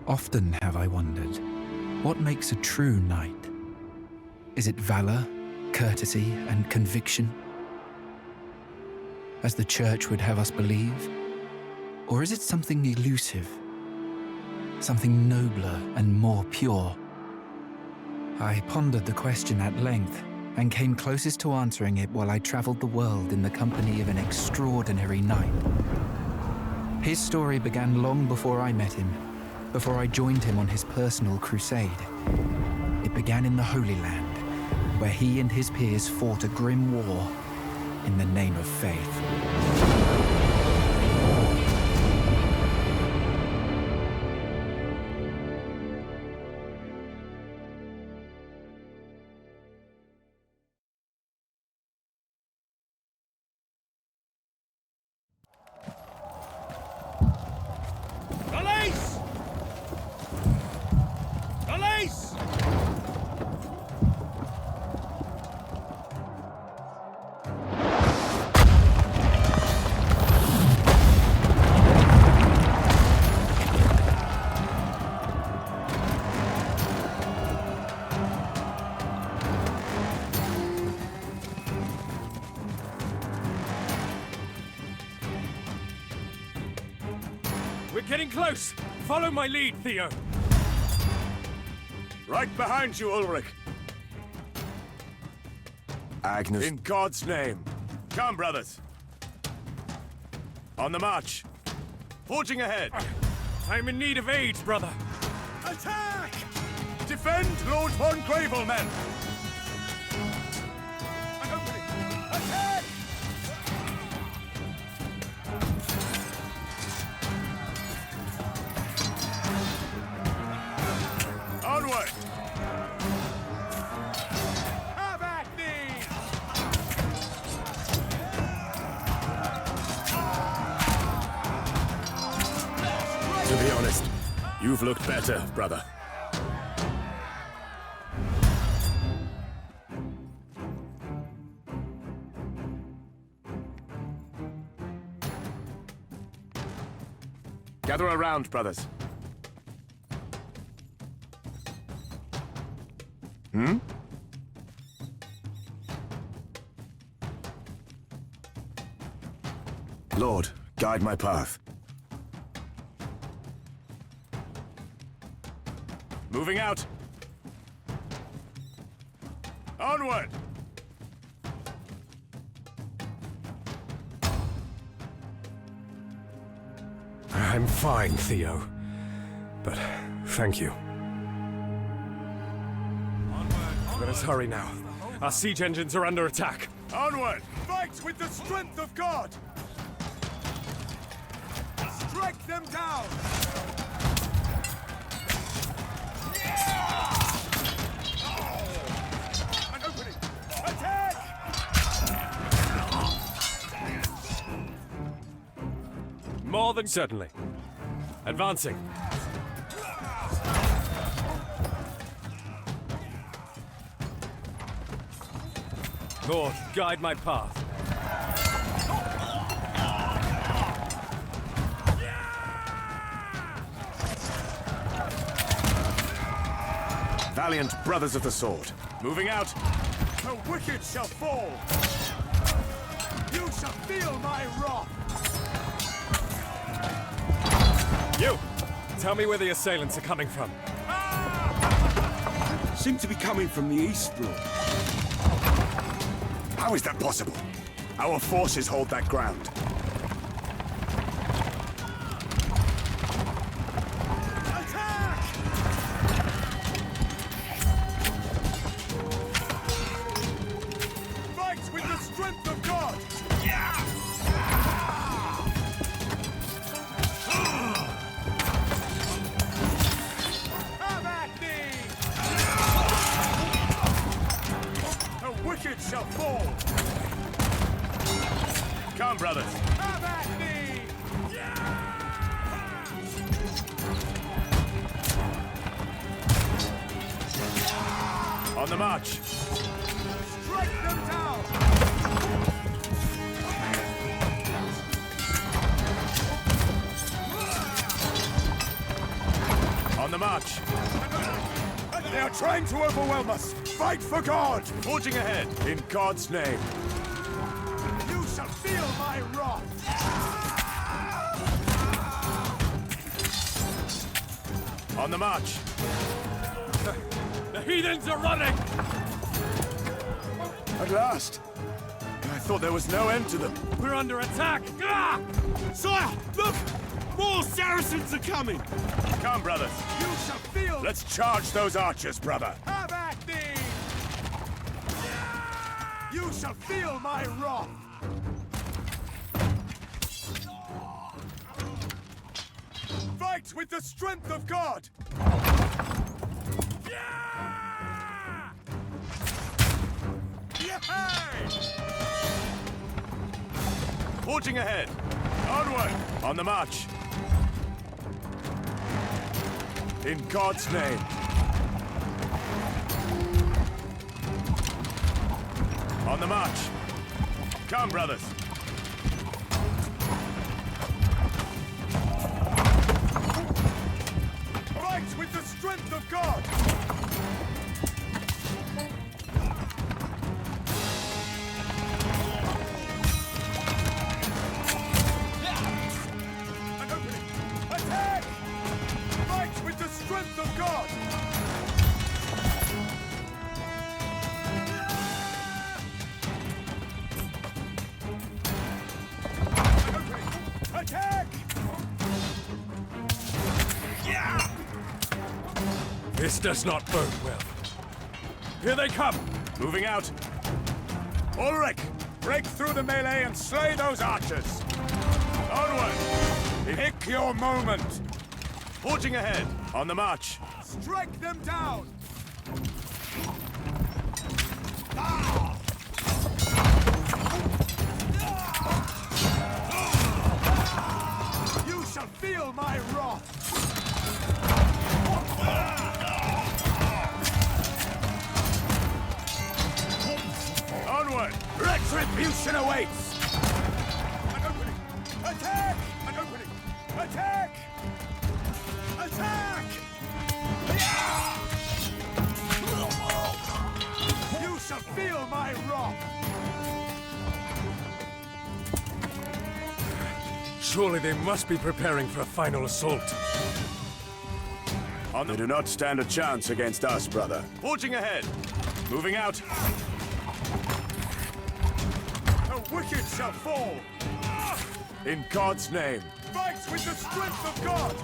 Often have I wondered, what makes a true knight? Is it valor, courtesy, and conviction, as the Church would have us believe? Or is it something elusive, something nobler and more pure? I pondered the question at length and came closest to answering it while I traveled the world in the company of an extraordinary knight. His story began long before I met him, before I joined him on his personal crusade. It began in the Holy Land, where he and his peers fought a grim war in the name of faith. We're getting close! Follow my lead, Theo! Right behind you, Ulrich! Agnes... In God's name! Come, brothers! On the march! Forging ahead! I'm in need of aid, brother! Attack! Defend Lord von Gravel, men! An opening! Attack! Onward! Have at thee! To be honest, you've looked better, brother. Gather around, brothers. Lord, guide my path. Moving out. Onward! I'm fine, Theo. But thank you. Let us hurry now. Our siege engines are under attack. Onward! Fight with the strength of God! Strike them down! An opening! Attack! More than certainly. Advancing. Lord, guide my path. Valiant brothers of the sword. Moving out. The wicked shall fall. You shall feel my wrath. You! Tell me where the assailants are coming from. Seem to be coming from the east, Lord. How is that possible? Our forces hold that ground. Attack! Fight with the strength of God! Have at thee! The wicked shall fall! Come, brothers! Have at thee! On the march! Strike them down! On On the march. They are trying to overwhelm us! Fight for God! Forging ahead. In God's name. You shall feel my wrath! On the march. The heathens are running! At last! I thought there was no end to them. We're under attack! Ah! Sire, look! More Saracens are coming! Come, brothers. You shall feel... Let's charge those archers, brother. Have at thee! You shall feel my wrath! Fight with the strength of God! Forging ahead. Onward! On the march. In God's name. On the march. Come, brothers. Fight with the strength of God! An opening! Attack! Fight with the strength of God! An opening! Attack! This does not bode well. Here they come! Moving out. Ulrich, break through the melee and slay those archers. Onward! Pick your moment. Forging ahead. On the march. Strike them down. You shall feel my wrath. Onward! Retribution awaits! An opening! Attack! An opening! Attack! Attack! You shall feel my wrath! Surely they must be preparing for a final assault. They do not stand a chance against us, brother. Forging ahead. Moving out. The wicked shall fall! In God's name. Fight with the strength of God!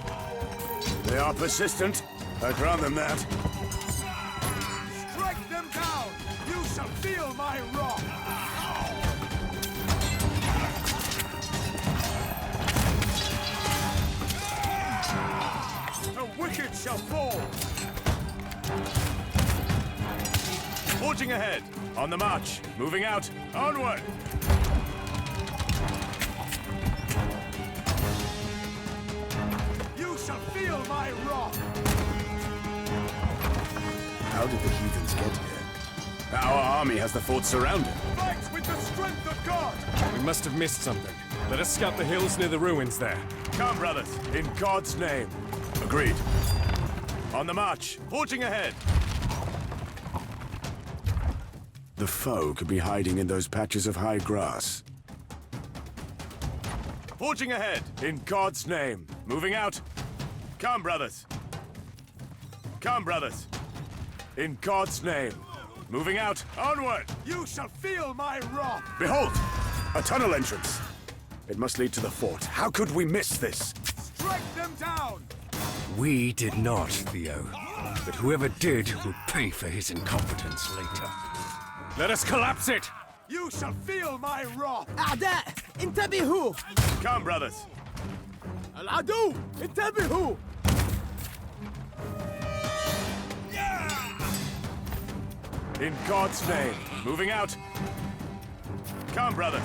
They are persistent. I grant them that. Strike them down! You shall feel my wrath! The wicked shall fall! Forging ahead. On the march. Moving out. Onward! You shall feel my wrath! How did the heathens get here? Our army has the fort surrounded. Fight with the strength of God! We must have missed something. Let us scout the hills near the ruins there. Come, brothers, in God's name. Agreed. On the march. Forging ahead. The foe could be hiding in those patches of high grass. Forging ahead. In God's name. Moving out. Come, brothers. Come, brothers. In God's name. Moving out. Onward! You shall feel my wrath! Behold! A tunnel entrance. It must lead to the fort. How could we miss this? Strike them down! We did not, Theo. But whoever did will pay for his incompetence later. Let us collapse it! You shall feel my wrath! أعداء انتبهوا Come, brothers. العدو انتبهوا In God's name. Moving out. Come, brothers.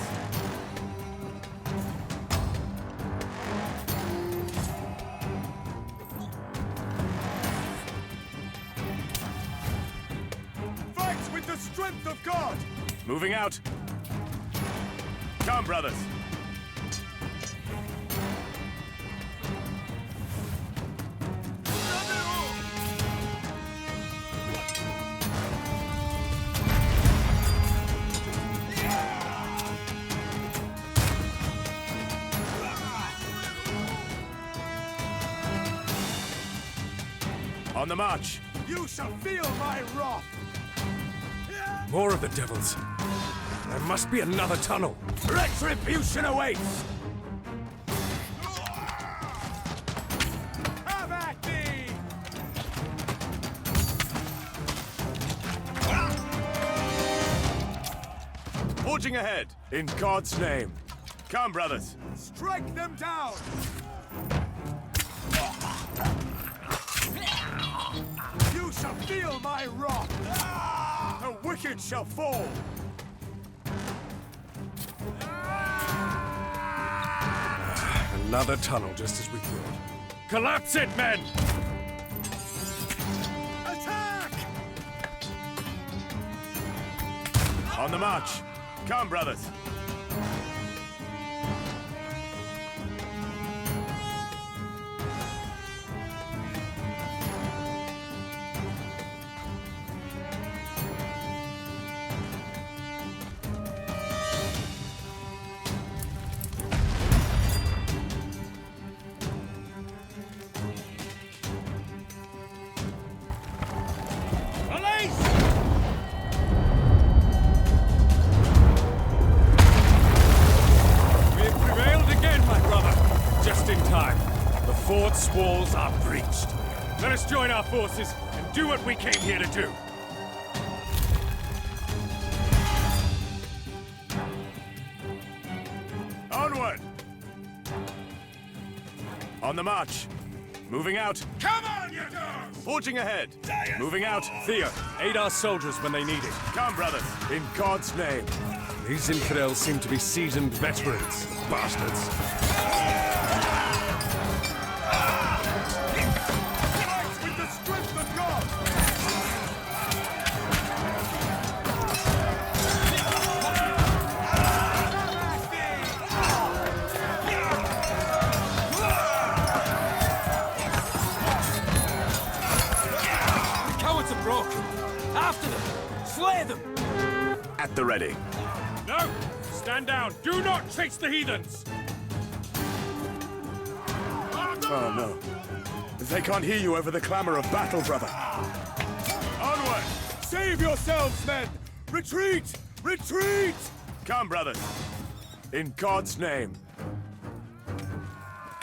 Fight with the strength of God! Moving out. Come, brothers. On the march. You shall feel my wrath! More of the devils. There must be another tunnel. Retribution awaits! Have at thee! Forging ahead, in God's name. Come, brothers. Strike them down! You shall feel my wrath! The wicked shall fall! Another tunnel, just as we thought. Collapse it, men! Attack! On the march. Come, brothers. We've prevailed again, my brother. Just in time. The fort's walls are breached. Let us join our forces and do what we came here to do. Onward! On the march. Moving out. Come on, you dogs! Forging ahead. Moving out. Thea, aid our soldiers when they need it. Come, brothers. In God's name. These infidels seem to be seasoned veterans. Bastards. Fight with the strength of God! Cowards are broken! After them! Slay them! At the ready. No! Stand down! Do not chase the heathens! Oh, no. They can't hear you over the clamor of battle, brother. Onward! Save yourselves, men! Retreat! Retreat! Come, brothers. In God's name.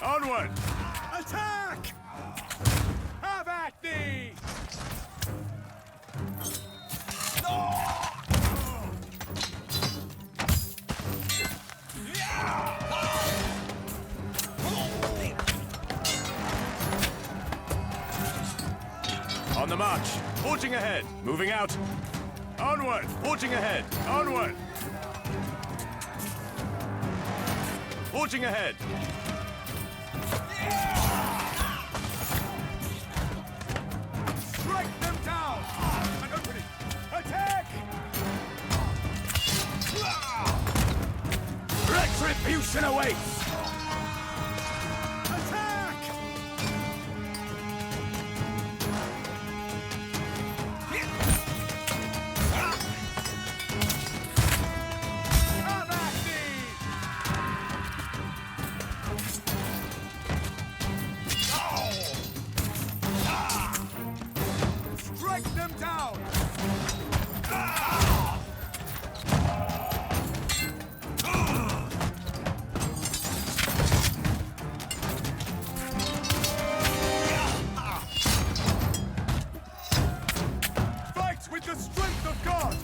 Onward! Attack! Have at thee! On the march. Forging ahead. Moving out. Onward! Forging ahead. Onward! Forging ahead. Strike them down! An opening! Attack! Retribution awaits! Attack! Have at thee! Strike them down! Fight with the strength of God!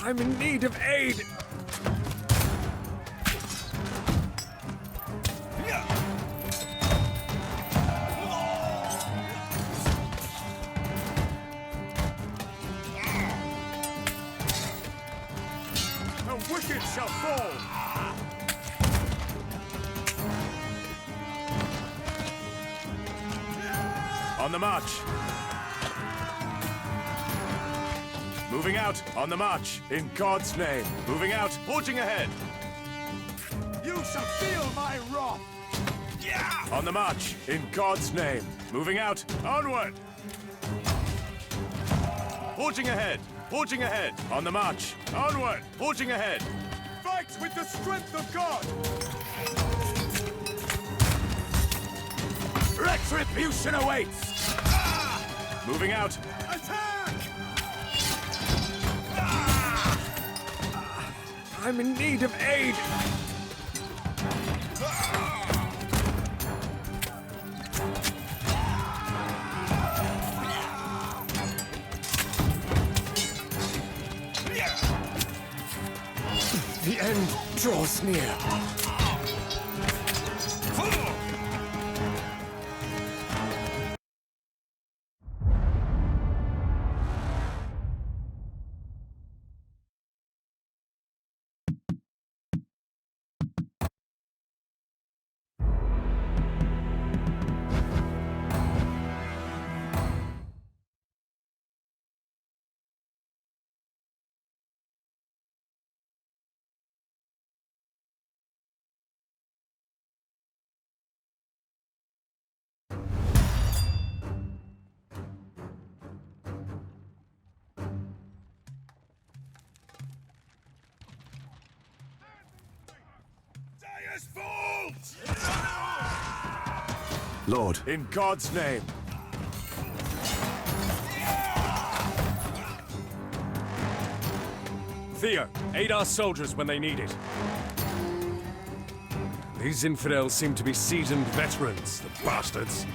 I'm in need of aid! The wicked shall fall! On the march. Moving out. On the march. In God's name. Moving out. Forging ahead. You shall feel my wrath! On the march. In God's name. Moving out. Onward. Forging ahead. Forging ahead. On the march. Onward. Forging ahead. Fight with the strength of God! Retribution awaits! Moving out. Attack! I'm in need of aid! The end draws near. Lord, in God's name. Theo, aid our soldiers when they need it. These infidels seem to be seasoned veterans, the bastards.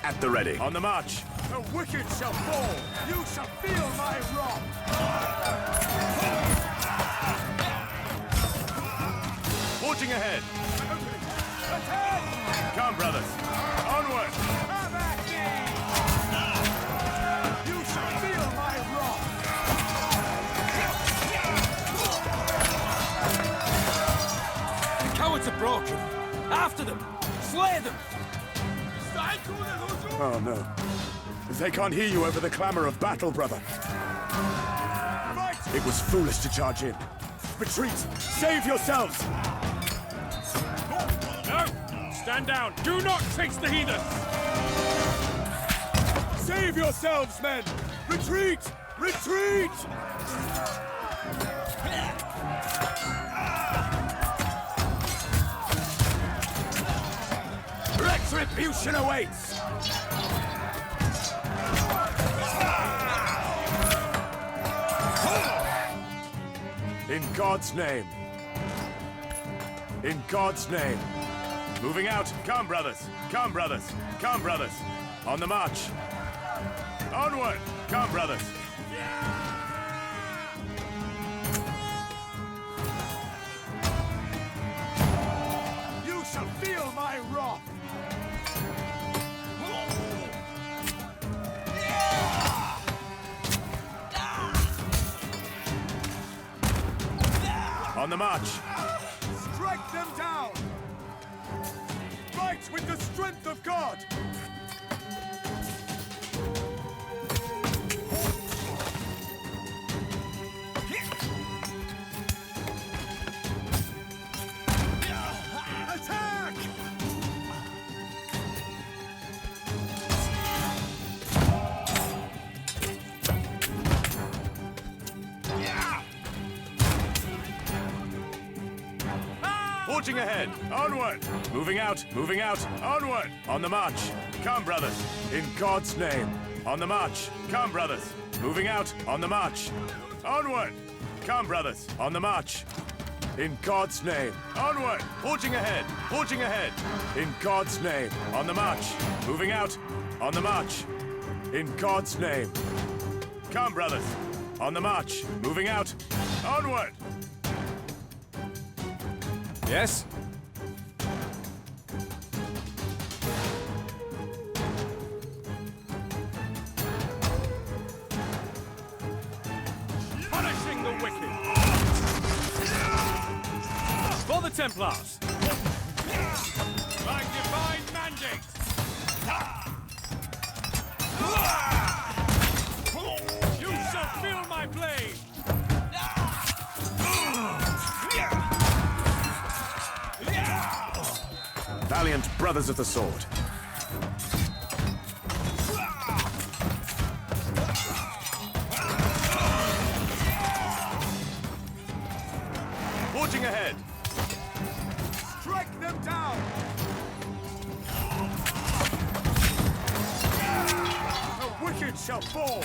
At the ready. On the march. The wicked shall fall! You shall feel my wrath! Forging ahead. Attack! Come, brothers. Onward. Come at me! You shall feel my wrath! The cowards are broken! After them! Slay them! Oh, no. They can't hear you over the clamor of battle, brother. It was foolish to charge in. Retreat! Save yourselves! No! Stand down! Do not chase the heathens! Save yourselves, men! Retreat! Retreat! Retribution awaits! In God's name. In God's name. Moving out. Come, brothers. Come, brothers. Come, brothers. On the march. Onward. Come, brothers. You shall feel my wrath! On the march. Strike them down! Fight with the strength of God! Attack! Forging ahead. Onward. Moving out. Moving out. Onward. On the march. Come, brothers. In God's name. On the march. Come, brothers. Moving out. On the march. Onward. Come, brothers. On the march. In God's name. Onward. Forging ahead. Forging ahead. In God's name. On the march. Moving out. On the march. In God's name. Come, brothers. On the march. Moving out. Onward. Yes? Punishing the wicked! For the Templars! By divine mandate! You shall feel my blade! Valiant brothers of the sword. shall fall!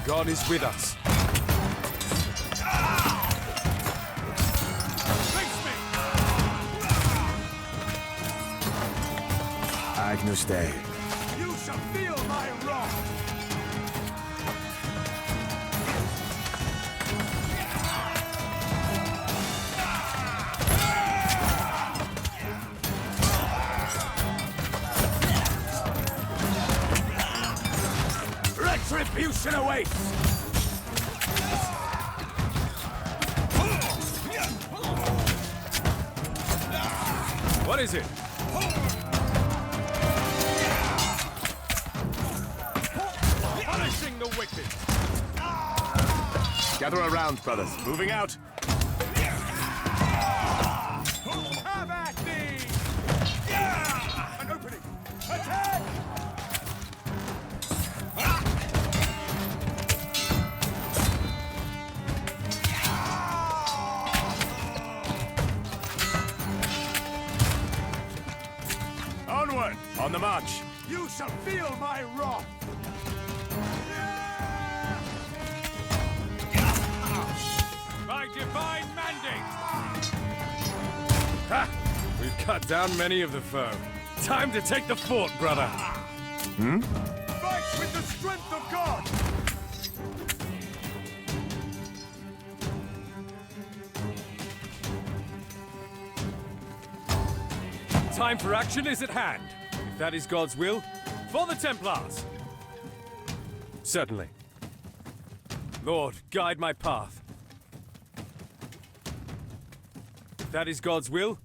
God is with us. Face me! Agnus Dei. You shall feel my wrath! Retribution awaits! What is it? Punishing the wicked! Gather around, brothers. Moving out. Have at thee! An opening! Attack! Onward! On the march! You shall feel my wrath! By divine mandate! Ha! We've cut down many of the foe. Time to take the fort, brother. Fight with the strength of God! Time for action is at hand. If that is God's will, for the Templars. Certainly. Lord, guide my path. If that is God's will,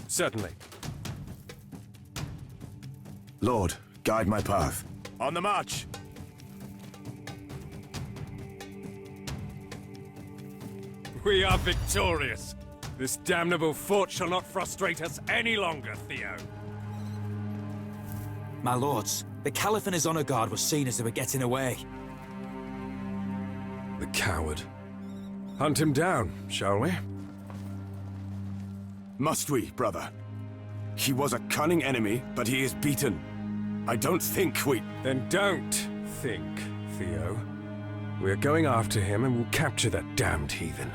certainly. Lord, guide my path. On the march! We are victorious. This damnable fort shall not frustrate us any longer, Theo. My lords, the Caliph and his honor guard were seen as they were getting away. The coward. Hunt him down, shall we? Must we, brother? He was a cunning enemy, but he is beaten. I don't think we... Then don't think, Theo. We're going after him and we'll capture that damned heathen.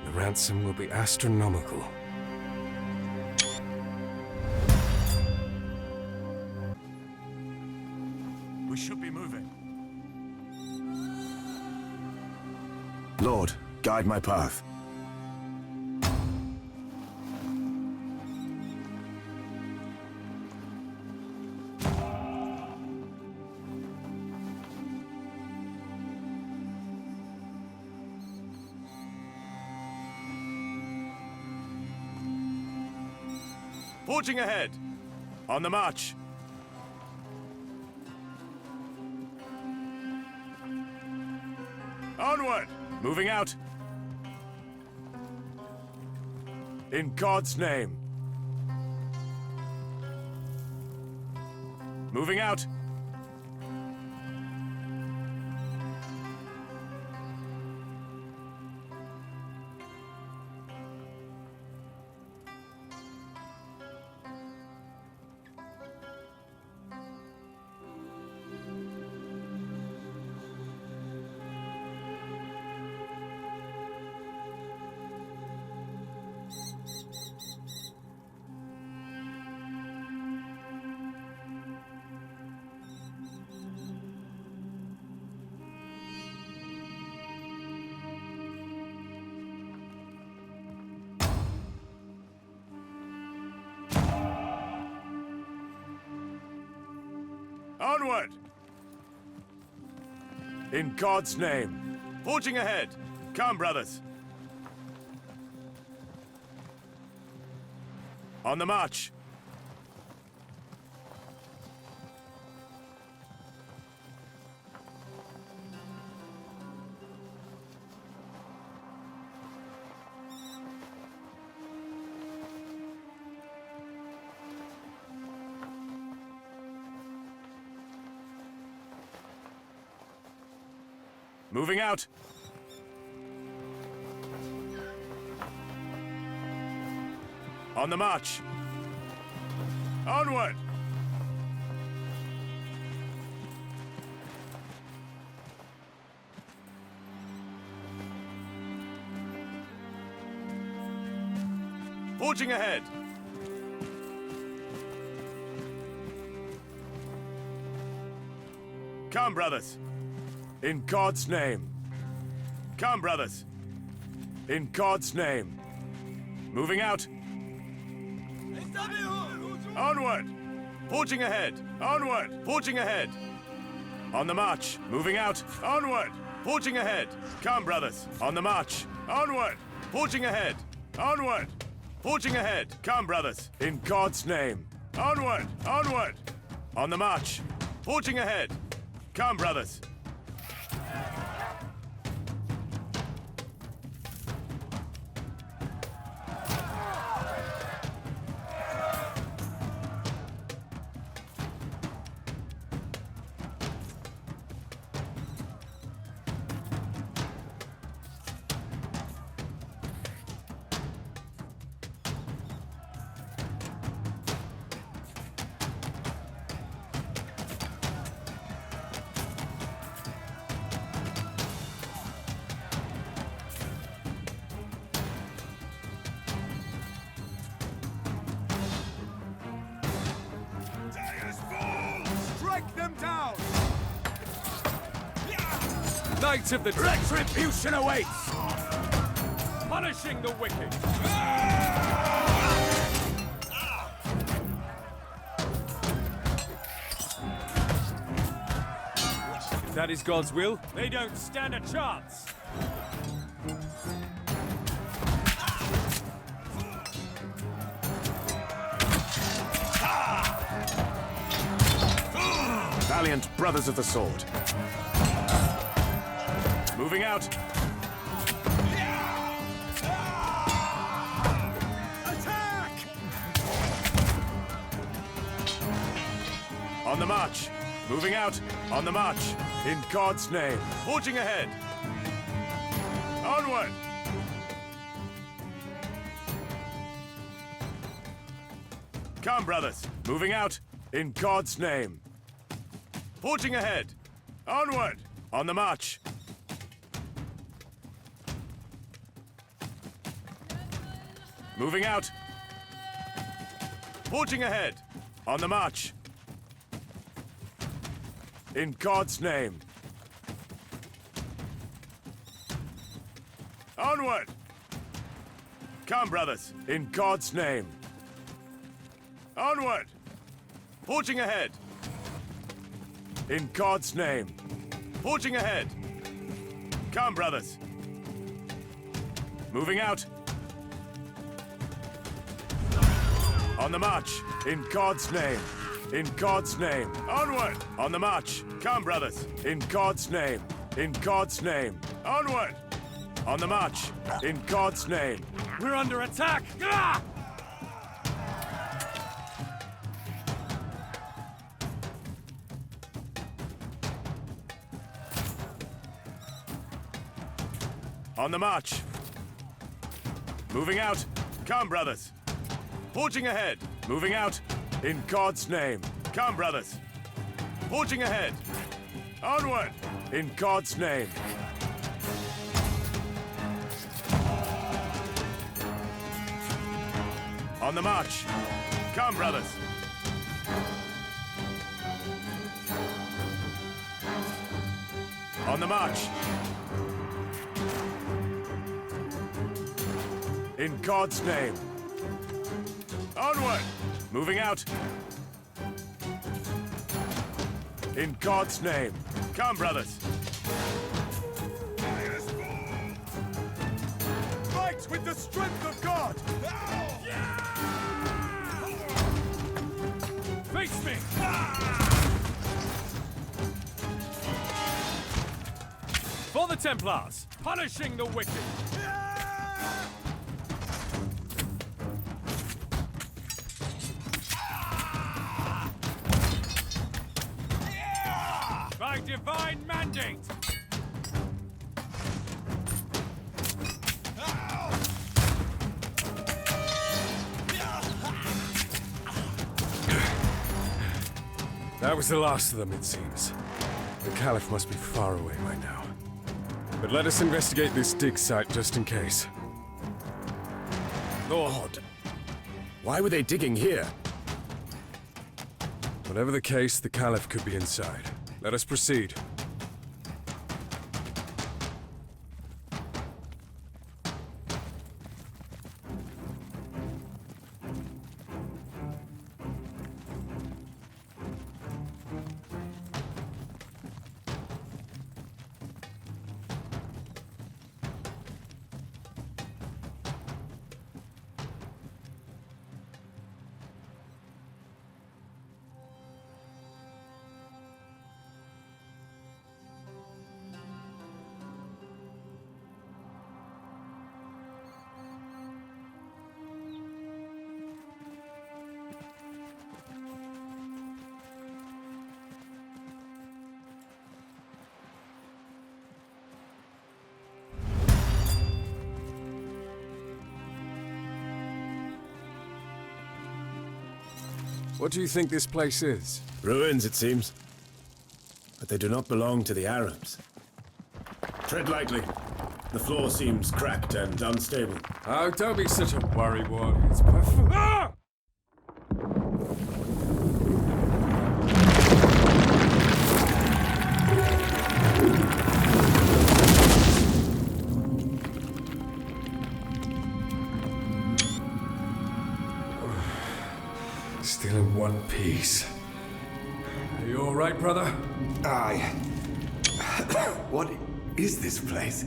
The ransom will be astronomical. We should be moving. Lord, guide my path. Forging ahead! On the march! Onward! Moving out! In God's name! Moving out! Onward! In God's name. Forging ahead. Come, brothers. On the march. Moving out. On the march. Onward! Forging ahead! Come, brothers! In God's name! Come, brothers! In God's name! Moving out! Onward! Forging ahead! Onward! Forging ahead! On the march! Moving out! Onward! Forging ahead! Come, brothers! On the march! Onward! Forging ahead! Onward! Forging ahead! Come, brothers! In God's name! Onward! Onward! On the march! Forging ahead! Come, brothers! Strike them down! Knights of the Retribution awaits! punishing the wicked. If that is God's will, they don't stand a chance. Valiant brothers of the sword. Moving out. Attack! On the march. Moving out. On the march. In God's name. Forging ahead. Onward. Come, brothers. Moving out. In God's name. Forging ahead. Onward. On the march. Moving out. Forging ahead. On the march. In God's name. Onward. Come, brothers. In God's name. Onward. Forging ahead. In God's name. Forging ahead. Come, brothers. Moving out. On the march. In God's name. In God's name. Onward. On the march. Come, brothers. In God's name. In God's name. Onward. On the march. In God's name. We're under attack. Ah! On the march. Moving out. Come, brothers. Forging ahead. Moving out. In God's name. Come, brothers. Forging ahead. Onward. In God's name. On the march. Come, brothers. On the march. In God's name. Onward! Moving out. In God's name. Come, brothers. Fight with the strength of God! Face me. For the Templars, punishing the wicked. By divine mandate! That was the last of them, it seems. The Caliph must be far away by now. But let us investigate this dig site just in case. Lord, why were they digging here? Whatever the case, the Caliph could be inside. Let us proceed. What do you think this place is? Ruins, it seems. But they do not belong to the Arabs. Tread lightly. The floor seems cracked and unstable. Oh, don't be such a worrywart. It's perfect. Ah! Still in one piece. Are you all right, brother? What is this place?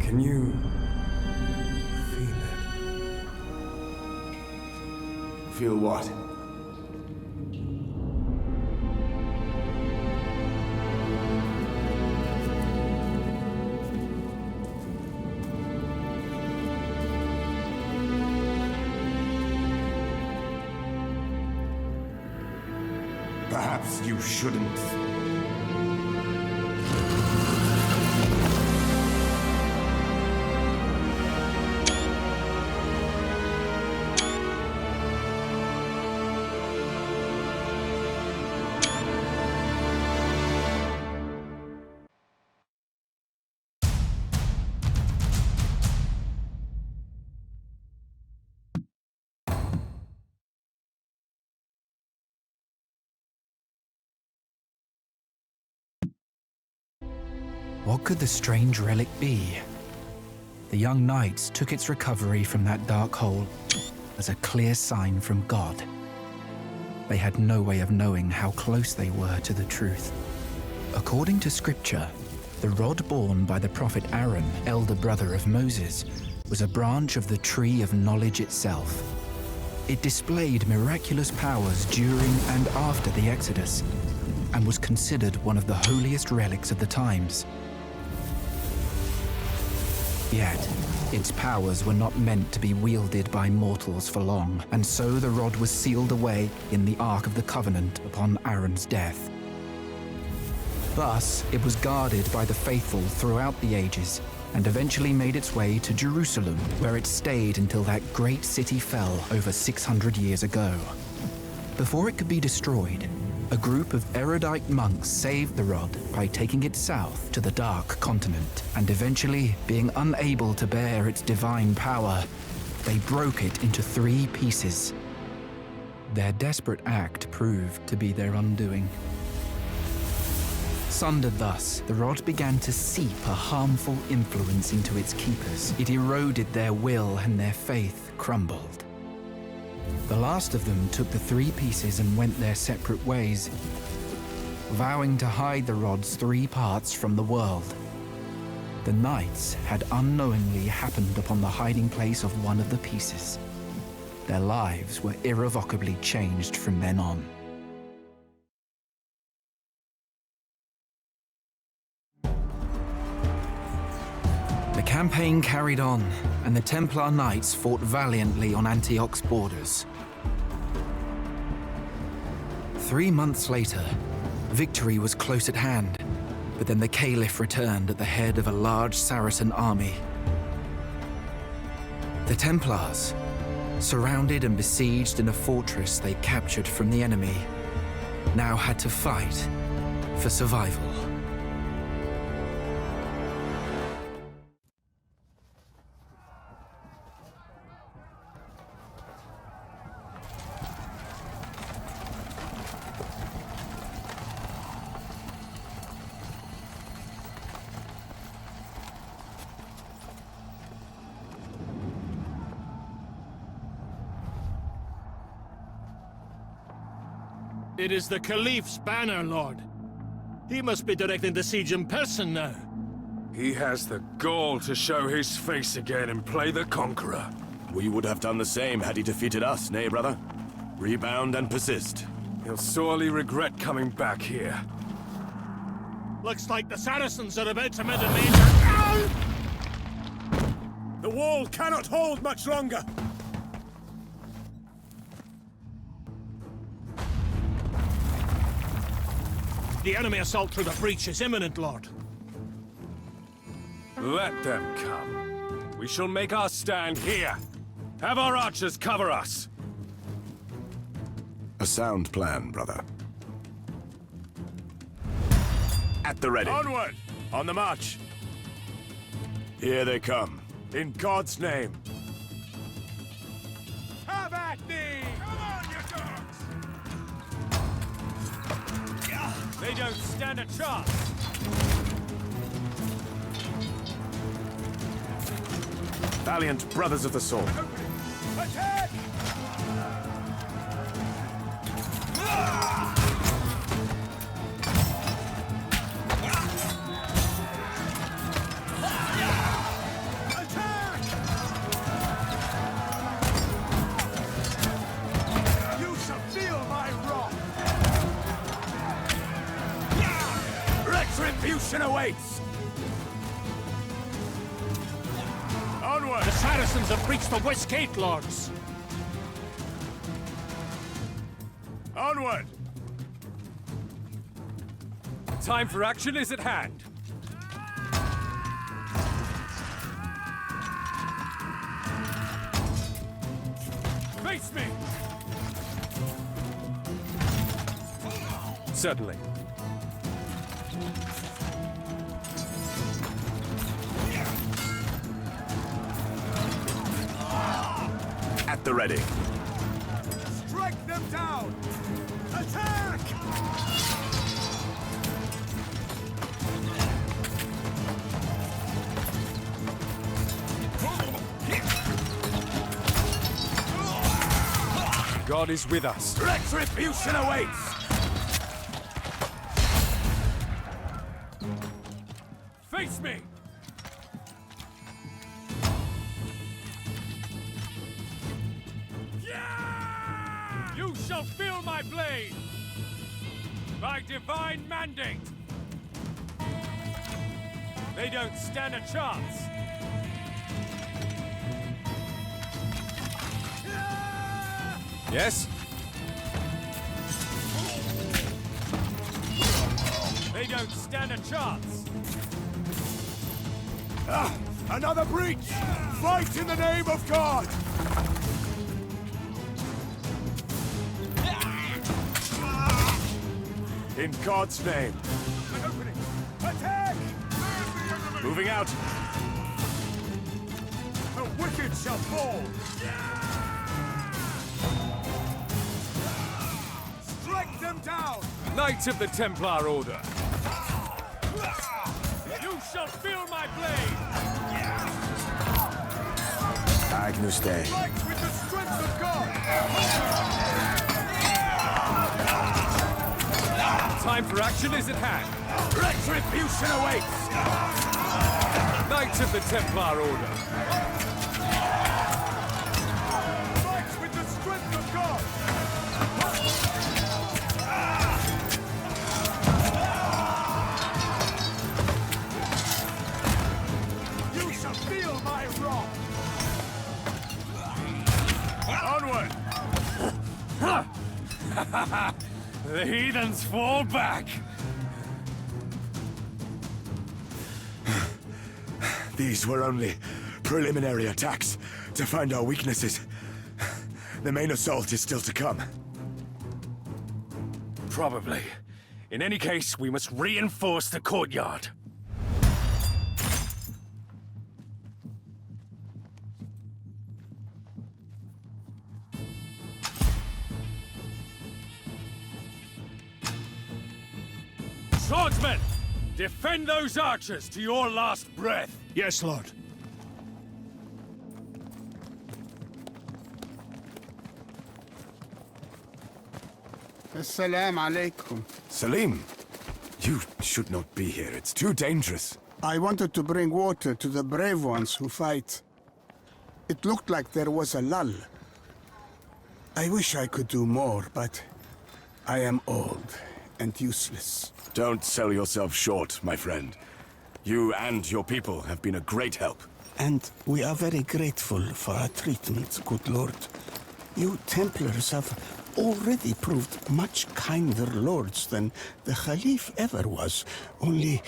Can you feel it? Feel what? Perhaps you shouldn't. What could the strange relic be? The young knights took its recovery from that dark hole as a clear sign from God. They had no way of knowing how close they were to the truth. According to scripture, the rod borne by the prophet Aaron, elder brother of Moses, was a branch of the tree of knowledge itself. It displayed miraculous powers during and after the Exodus, and was considered one of the holiest relics of the times. Yet, its powers were not meant to be wielded by mortals for long, and so the rod was sealed away in the Ark of the Covenant upon Aaron's death. Thus, it was guarded by the faithful throughout the ages, and eventually made its way to Jerusalem, where it stayed until that great city fell over 600 years ago. Before it could be destroyed, a group of erudite monks saved the rod by taking it south to the Dark Continent, and eventually, being unable to bear its divine power, they broke it into 3 pieces. Their desperate act proved to be their undoing. Sundered thus, the rod began to seep a harmful influence into its keepers. It eroded their will, and their faith crumbled. The last of them took the 3 pieces and went their separate ways, vowing to hide the rod's 3 parts from the world. The knights had unknowingly happened upon the hiding place of one of the pieces. Their lives were irrevocably changed from then on. The campaign carried on, and the Templar Knights fought valiantly on Antioch's borders. 3 months later, victory was close at hand, but then the Caliph returned at the head of a large Saracen army. The Templars, surrounded and besieged in a fortress they captured from the enemy, now had to fight for survival. It is the Caliph's banner, Lord. He must be directing the siege in person now. He has the gall to show his face again and play the conqueror. We would have done the same had he defeated us, nay, brother? Rebound and persist. He'll sorely regret coming back here. Looks like the Saracens are about to mount a major... The wall cannot hold much longer! The enemy assault through the breach is imminent, Lord. Let them come. We shall make our stand here. Have our archers cover us. A sound plan, brother. At the ready. Onward! On the march! Here they come. In God's name! Have at thee! Come on, you dogs! They don't stand a chance! Valiant brothers of the sword. Attack! Attack! You shall feel my wrath! Retribution awaits! Onward! The Saracens have breached the west gate, Lords. Onward! Time for action is at hand. Face me! Certainly. At the ready. Strike them down! Attack! God is with us. Retribution awaits! Face me! You shall feel my blade! By divine mandate! They don't stand a chance! Yes? They don't stand a chance! Ah, another breach! Fight in the name of God! In God's name. An opening! Attack! Moving out. The wicked shall fall! Strike them down! Knights of the Templar Order! You shall feel my blade! Agnus Dei. Fight with the strength of God! Time for action is at hand! Retribution awaits! Knights of the Templar Order! Fight with the strength of God! You shall feel my wrath! Onward! The heathens fall back! These were only preliminary attacks to find our weaknesses. The main assault is still to come. Probably. In any case, we must reinforce the courtyard. Swordsmen! Defend those archers to your last breath! Yes, Lord. Assalamu alaikum. Salim, you should not be here. It's too dangerous. I wanted to bring water to the brave ones who fight. It looked like there was a lull. I wish I could do more, but I am old and useless. Don't sell yourself short, my friend. You and your people have been a great help. And we are very grateful for our treatment, good lord. You Templars have already proved much kinder lords than the Caliph ever was. Only,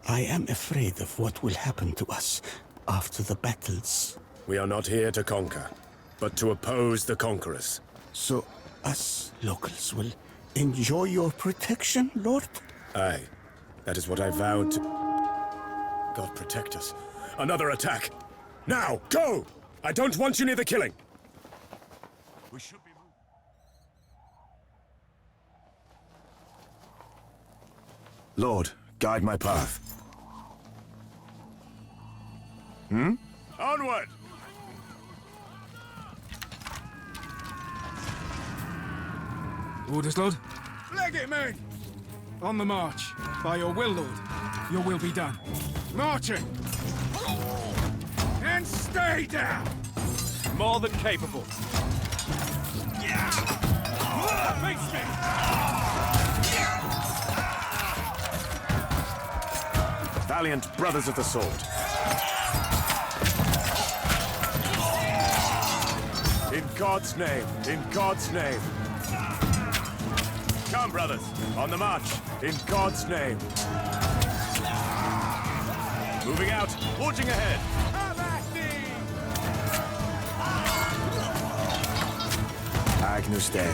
I am afraid of what will happen to us after the battles. We are not here to conquer, but to oppose the conquerors. So, us locals will enjoy your protection, Lord? Aye, that is what I vowed to... God protect us. Another attack! Now, go! I don't want you near the killing! We should be moving. Lord, guide my path. Onward! Orders, Lord. Leg it, men! On the march. By your will, Lord. Your will be done. Marching! And stay down! More than capable. Face me! Valiant brothers of the sword. In God's name, in God's name. Come, brothers, on the march, in God's name. Moving out, forging ahead. Agnus Dei.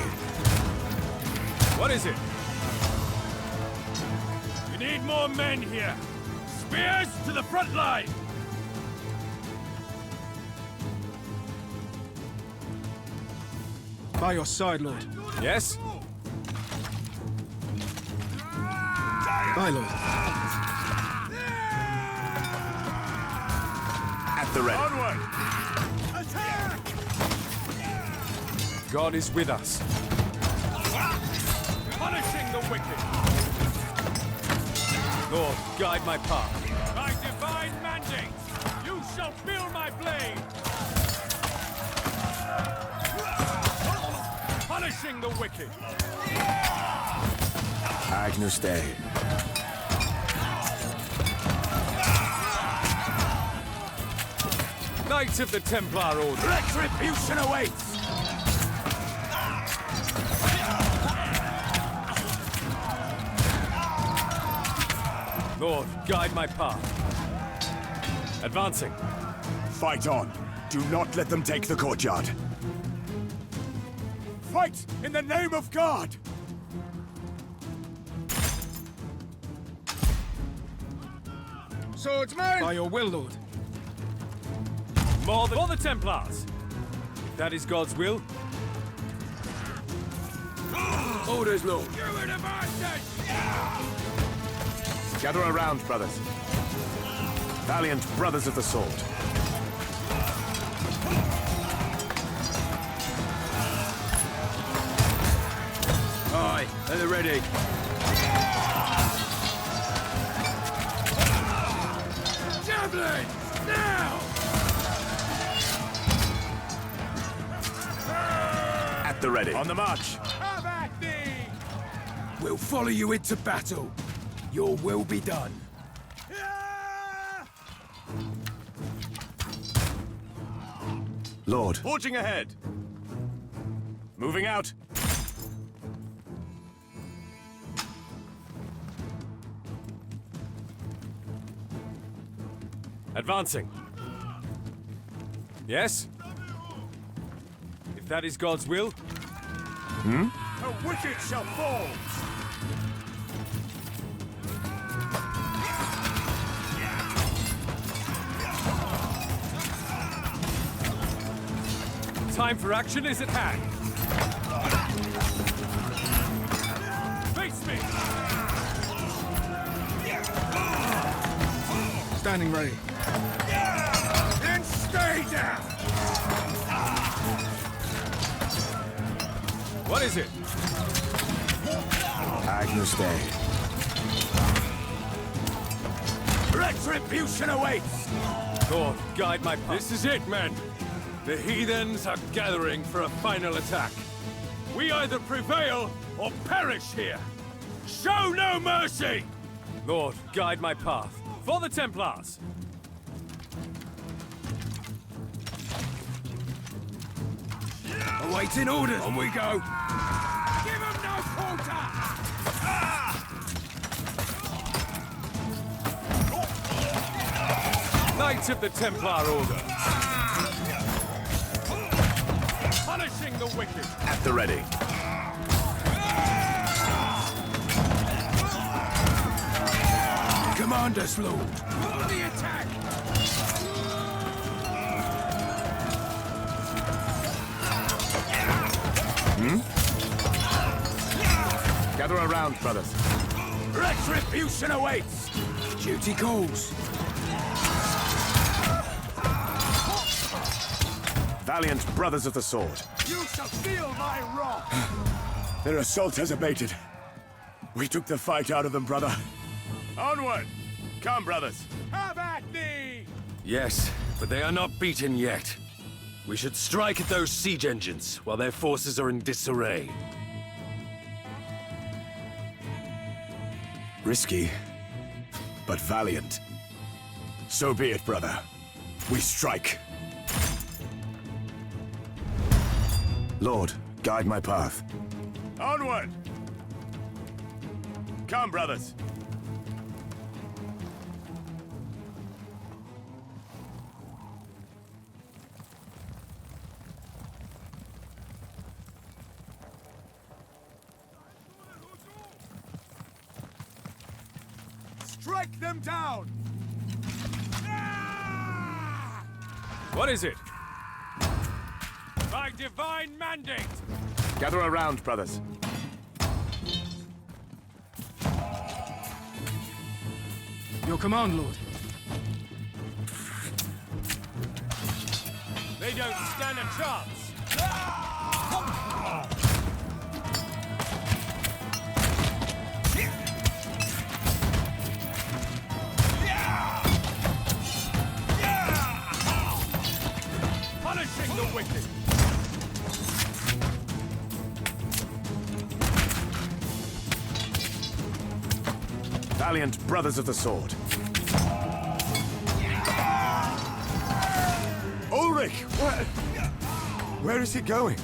What is it? We need more men here! Spears to the front line! By your side, Lord. Yes? By, Lord. At the ready. Onward! Attack! God is with us. Punishing the wicked. Lord, guide my path. By divine mandate, you shall feel my blade! Punishing the wicked! Agnus Dei. Knights of the Templar Order. Retribution awaits! Lord, guide my path. Advancing. Fight on. Do not let them take the courtyard. Fight in the name of God! Swordsman! By your will, Lord. More than for the Templars. If that is God's will. Orders, Lord. Gather around, brothers. Valiant brothers of the sword. Aye, at the ready. Javelin! Now! At the ready. On the march. Have at thee! We'll follow you into battle. Your will be done. Lord. Forging ahead. Moving out. Advancing. Yes? If that is God's will. The wicked shall fall! Time for action is at hand. Face me! Standing ready. Then stay down! What is it? Agnus Dei. Retribution awaits! Lord, guide my path. This is it, men. The heathens are gathering for a final attack. We either prevail or perish here. Show no mercy! Lord, guide my path. For the Templars! Awaiting orders. On we go! Give him no quarter! Knights of the Templar Order! Punishing the wicked! At the ready. Command us, Lord. For the attack! Gather around, brothers. Retribution awaits! Duty calls. Valiant brothers of the sword. You shall feel my wrath! Their assault has abated. We took the fight out of them, brother. Onward! Come, brothers. Have at thee! Yes, but they are not beaten yet. We should strike at those siege engines while their forces are in disarray. Risky, but valiant. So be it, brother. We strike. Lord, guide my path. Onward! Come, brothers. Strike them down! What is it? By divine mandate! Gather around, brothers. Your command, Lord. They don't stand a chance! Punishing the wicked! Valiant brothers of the sword. Ulrich! Where is he going?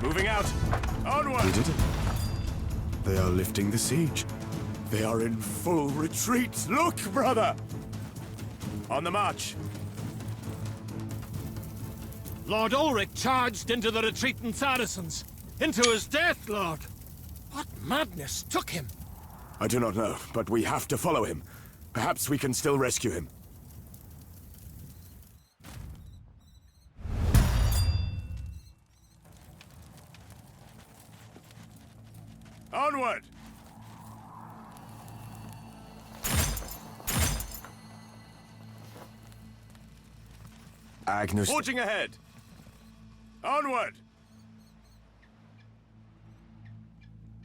Moving out! Onward! We did it. They are lifting the siege. They are in full retreat. Look, brother! On the march. Lord Ulrich charged into the retreating Saracens. Into his death, Lord. What madness took him? I do not know, but we have to follow him. Perhaps we can still rescue him. Onward! Agnus... Forging ahead! Onward!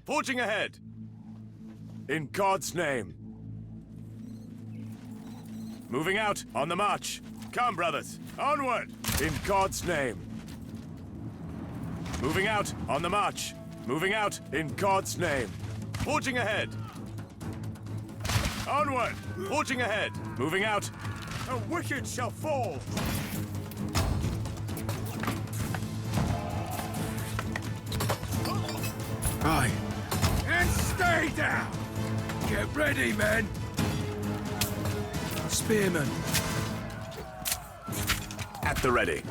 Forging ahead! In God's name! Moving out. On the march. Come, brothers. Onward. In God's name. Moving out. On the march. Moving out. In God's name. Forging ahead. Onward. Forging ahead. Moving out. The wicked shall fall. Aye. And stay down! Get ready, men! Spearmen. At the ready.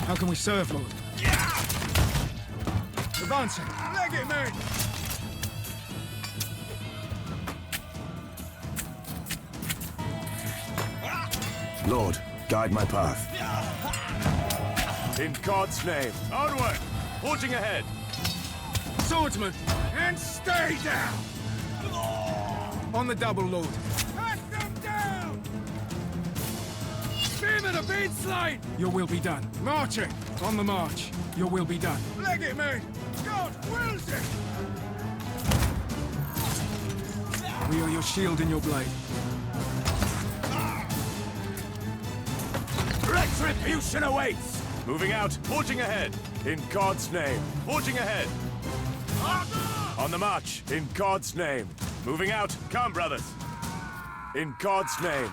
How can we serve, Lord? Yeah! Advancing. Leg it, men! Lord, guide my path. In God's name. Onward. Forging ahead. Swordsman! And stay down! On the double, Lord. Cut them down! Spearmen are being slain! Your will be done. Marching! On the march. Your will be done. Leg it, men! God wills it! We are your shield and your blade. Retribution awaits! Moving out. Forging ahead. In God's name. Forging ahead. On the march. In God's name. Moving out. Come, brothers. In God's name.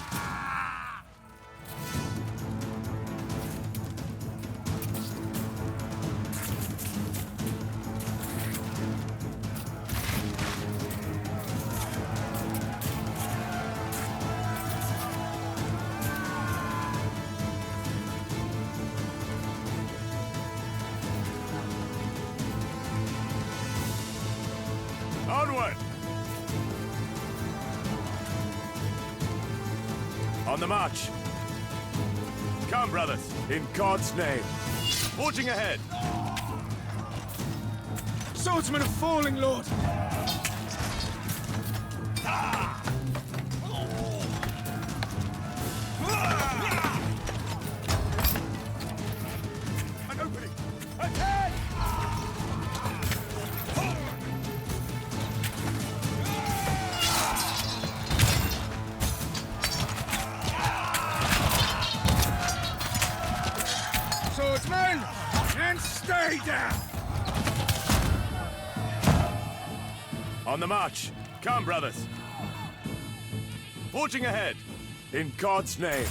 Onward! On the march. Come, brothers, in God's name. Forging ahead. Swordsmen are falling, Lord! An opening! Ahead! Swordsmen! And stay down! On the march. Come, brothers. Forging ahead. In God's name.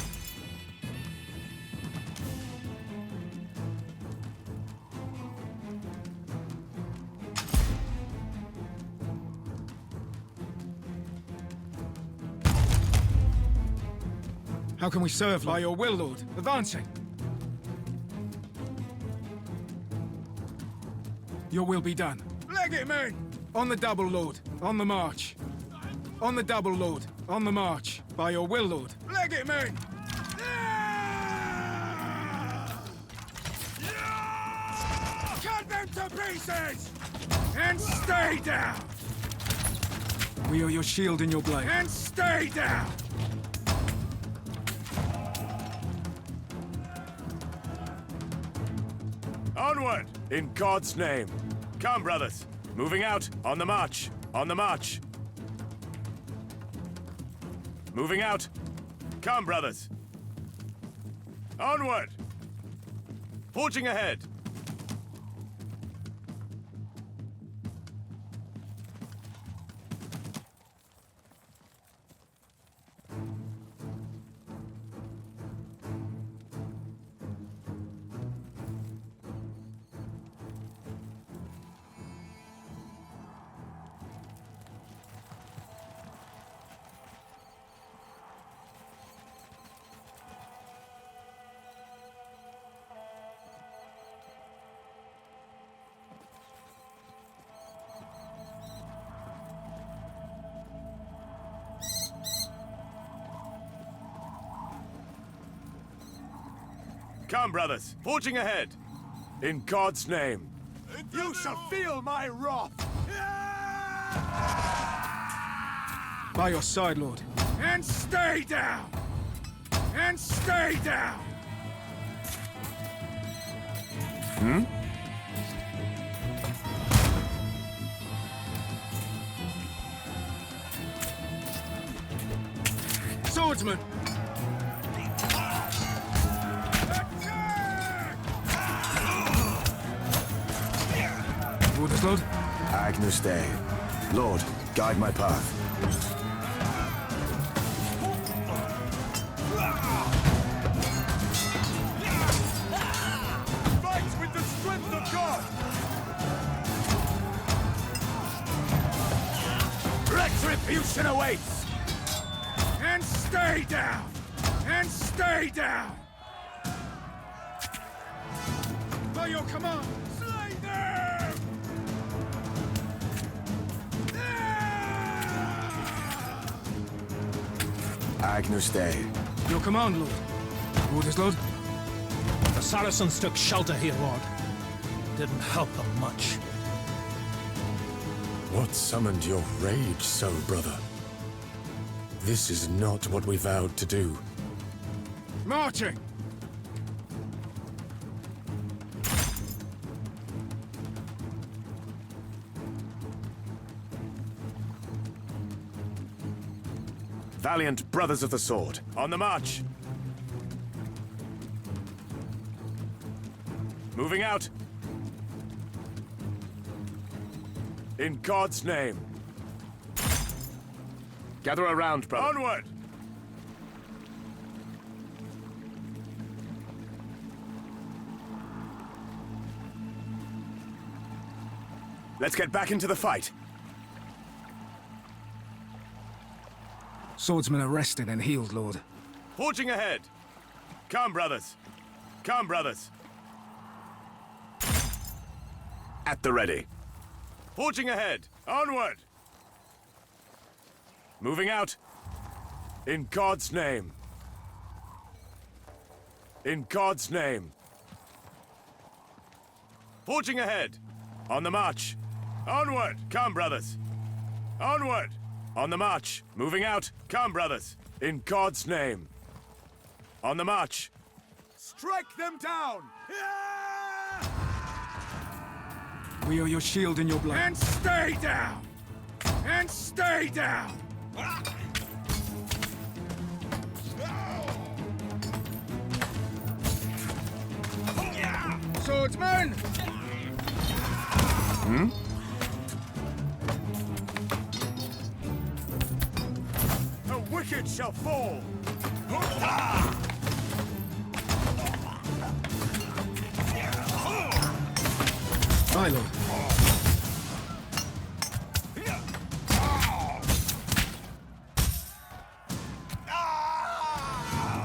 How can we serve by your will, Lord? Advancing. Your will be done. Leg it, men! On the double, Lord. On the march. On the double, Lord. On the march. By your will, Lord. Leg it, men! Cut them to pieces! And stay down! We are your shield and your blade. And stay down! Onward! In God's name. Come, brothers. Moving out. On the march. On the march. Moving out. Come, brothers. Onward! Forging ahead. Come, brothers. Forging ahead. In God's name. You shall feel my wrath! By your side, Lord. And stay down! And stay down! Swordsman! Orders, Lord. Agnus Dei. Lord, guide my path. Fight with the strength of God! Retribution awaits! And stay down! And stay down! By your command, slay them! Agnus Dei. Your command, Lord. Orders, Lord. The Saracens took shelter here, Lord. Didn't help them much. What summoned your rage so, brother? This is not what we vowed to do. Marching! Valiant brothers of the sword, on the march! Moving out! In God's name! Gather around, brother. Onward! Let's get back into the fight. Swordsman arrested and healed, Lord. Forging ahead! Come, brothers! Come, brothers! At the ready. Forging ahead! Onward! Moving out! In God's name! In God's name! Forging ahead! On the march! Onward! Come, brothers! Onward! On the march! Moving out! Come, brothers! In God's name! On the march! Strike them down! We are your shield and your blood. And stay down! And stay down! Swordsman! The wicked shall fall! Aye, Lord.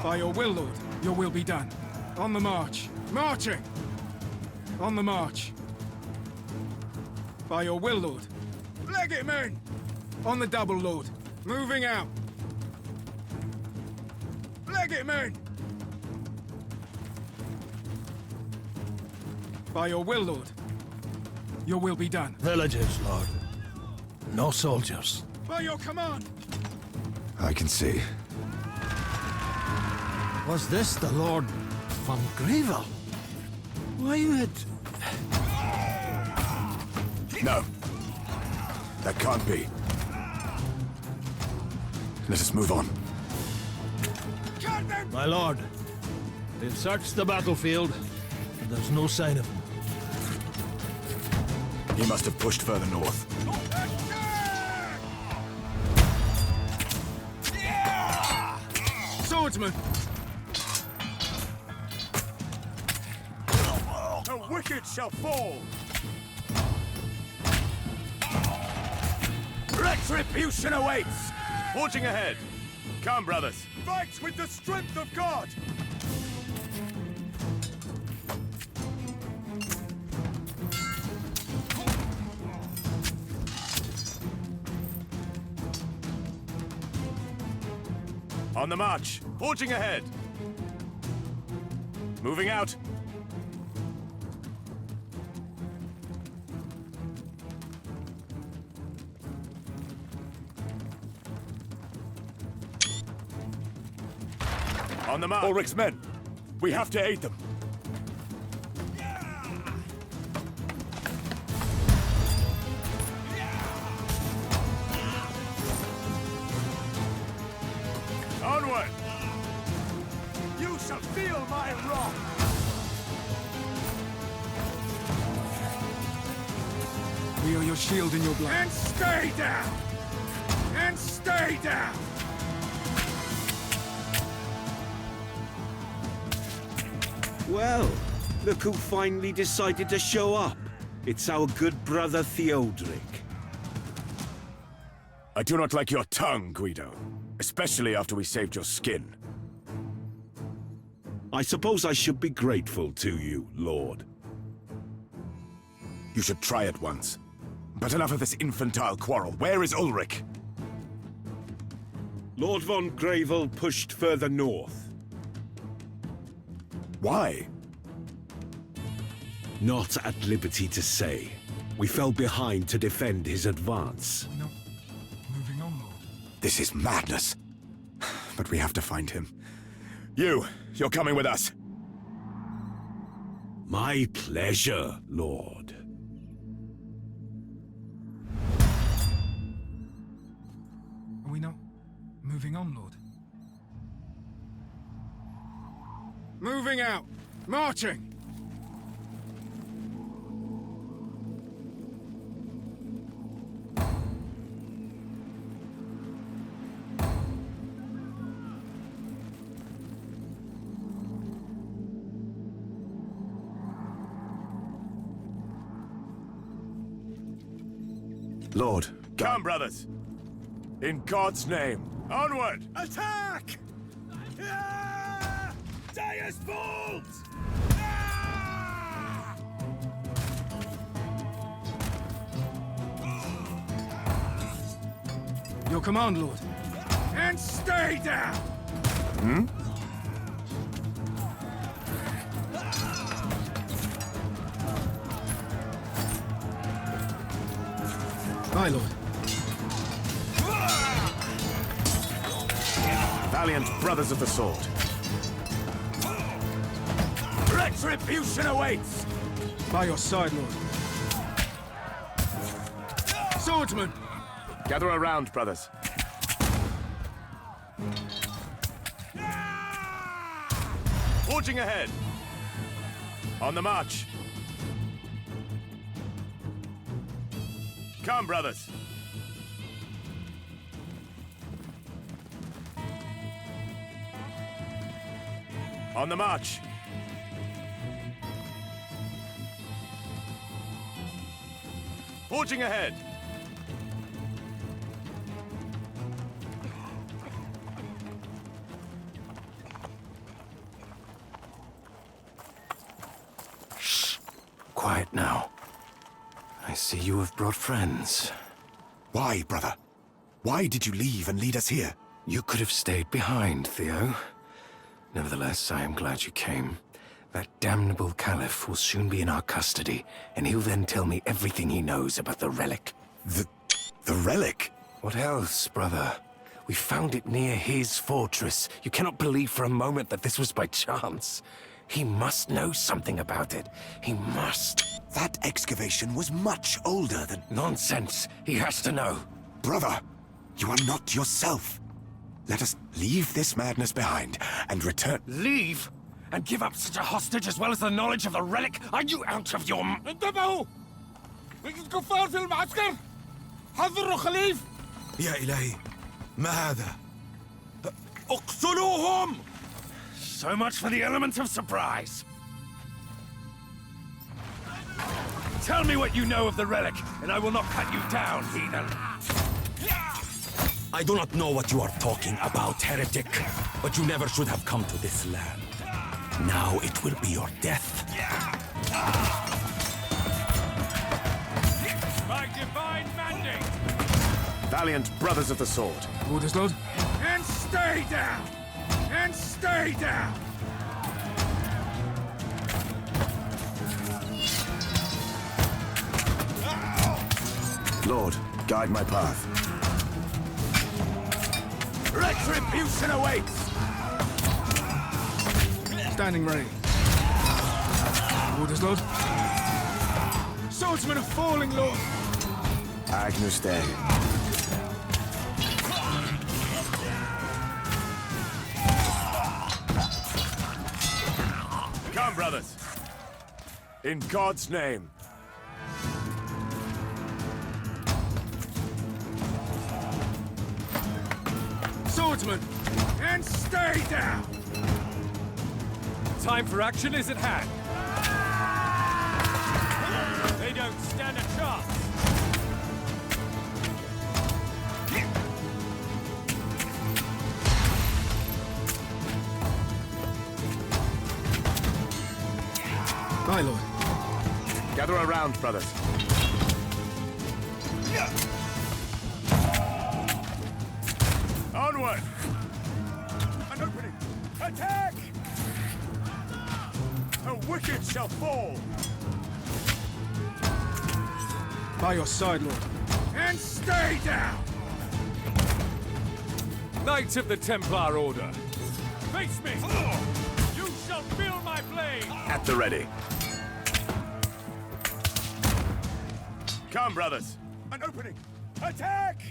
By your will, Lord, your will be done. On the march. Marching! On the march. By your will, Lord. Leg it, men! On the double, Lord. Moving out. Leg it, men! By your will, Lord. Your will be done. Villages, Lord. No soldiers. By your command! I can see. Was this the Lord von Gravel? Why, you had... No. That can't be. Let us move on. My lord, we've searched the battlefield, but there's no sign of him. He must have pushed further north. Swordsman! The wicked shall fall! Retribution awaits! Forging ahead! Come, brothers! Fight with the strength of God! On the march! Forging ahead! Moving out! On the march! Ulrich's men! We have to aid them! Onward! We are your shield and your blood. And stay down! And stay down! Well, look who finally decided to show up. It's our good brother Theodoric. I do not like your tongue, Guido. Especially after we saved your skin. I suppose I should be grateful to you, Lord. You should try it once. But enough of this infantile quarrel. Where is Ulrich? Lord von Gravel pushed further north. Why? Not at liberty to say. We fell behind to defend his advance. No. Moving on, Lord. This is madness. But we have to find him. You're coming with us. My pleasure, Lord. Are we not moving on, Lord? Moving out! Marching! Lord, come, brothers. In God's name, onward! Attack! Deus Vult! Your command, Lord. And stay down! Aye, Lord. Valiant brothers of the sword. Retribution awaits! By your side, Lord. Swordsman! Gather around, brothers. Forging ahead. On the march. Come, brothers. On the march. Forging ahead. Quiet now. I see you have brought friends. Why, brother? Why did you leave and lead us here? You could have stayed behind, Theo. Nevertheless, I am glad you came. That damnable Caliph will soon be in our custody, and he'll then tell me everything he knows about the relic. The relic? What else, brother? We found it near his fortress. You cannot believe for a moment that this was by chance. He must know something about it. He must. That excavation was much older than... Nonsense. He has to know. Brother, you are not yourself. Let us leave this madness behind and return... Leave? And give up such a hostage as well as the knowledge of the relic? Are you out of your... انتبهوا! الكفار في المعسكر! حذروا خليف! يا إلهي ما هذا؟ اقتلوهم! So much for the element of surprise. Tell me what you know of the relic, and I will not cut you down, heathen. I do not know what you are talking about, heretic, but you never should have come to this land. Now it will be your death. By divine mandate! Valiant brothers of the sword. Orders, Lord. And stay down! And stay down! Lord, guide my path. Retribution awaits! Standing ready. Orders, Lord. Swordsmen are falling, Lord! Agnus Dei. Come, brothers. In God's name. swordsman! And stay down! Time for action is at hand. They don't stand a chance. My lord. Gather around, brothers. Onward! An opening! Attack! The wicked shall fall! By your side, lord. And stay down! Knights of the Templar Order, face me! You shall feel my blade! At the ready. Come, brothers! An opening! Attack!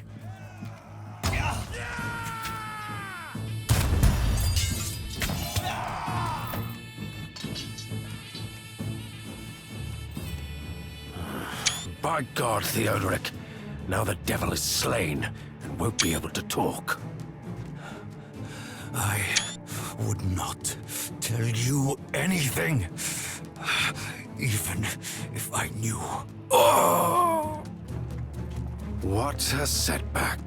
By God, Theodoric. Now the devil is slain and won't be able to talk. I would not tell you anything, even if I knew. Oh! What a setback.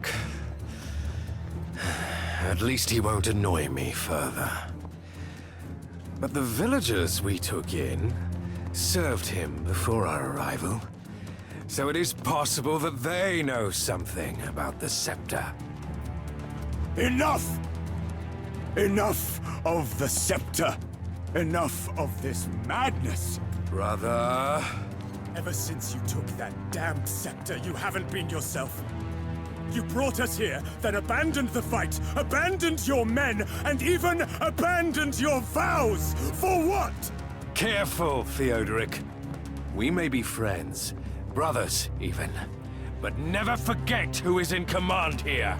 At least he won't annoy me further. But the villagers we took in served him before our arrival. So it is possible that they know something about the scepter. Enough! Enough of the scepter! Enough of this madness! Brother... Ever since you took that damned scepter, you haven't been yourself. You brought us here, then abandoned the fight, abandoned your men, and even abandoned your vows! For what? Careful, Theodoric. We may be friends, brothers even, but never forget who is in command here.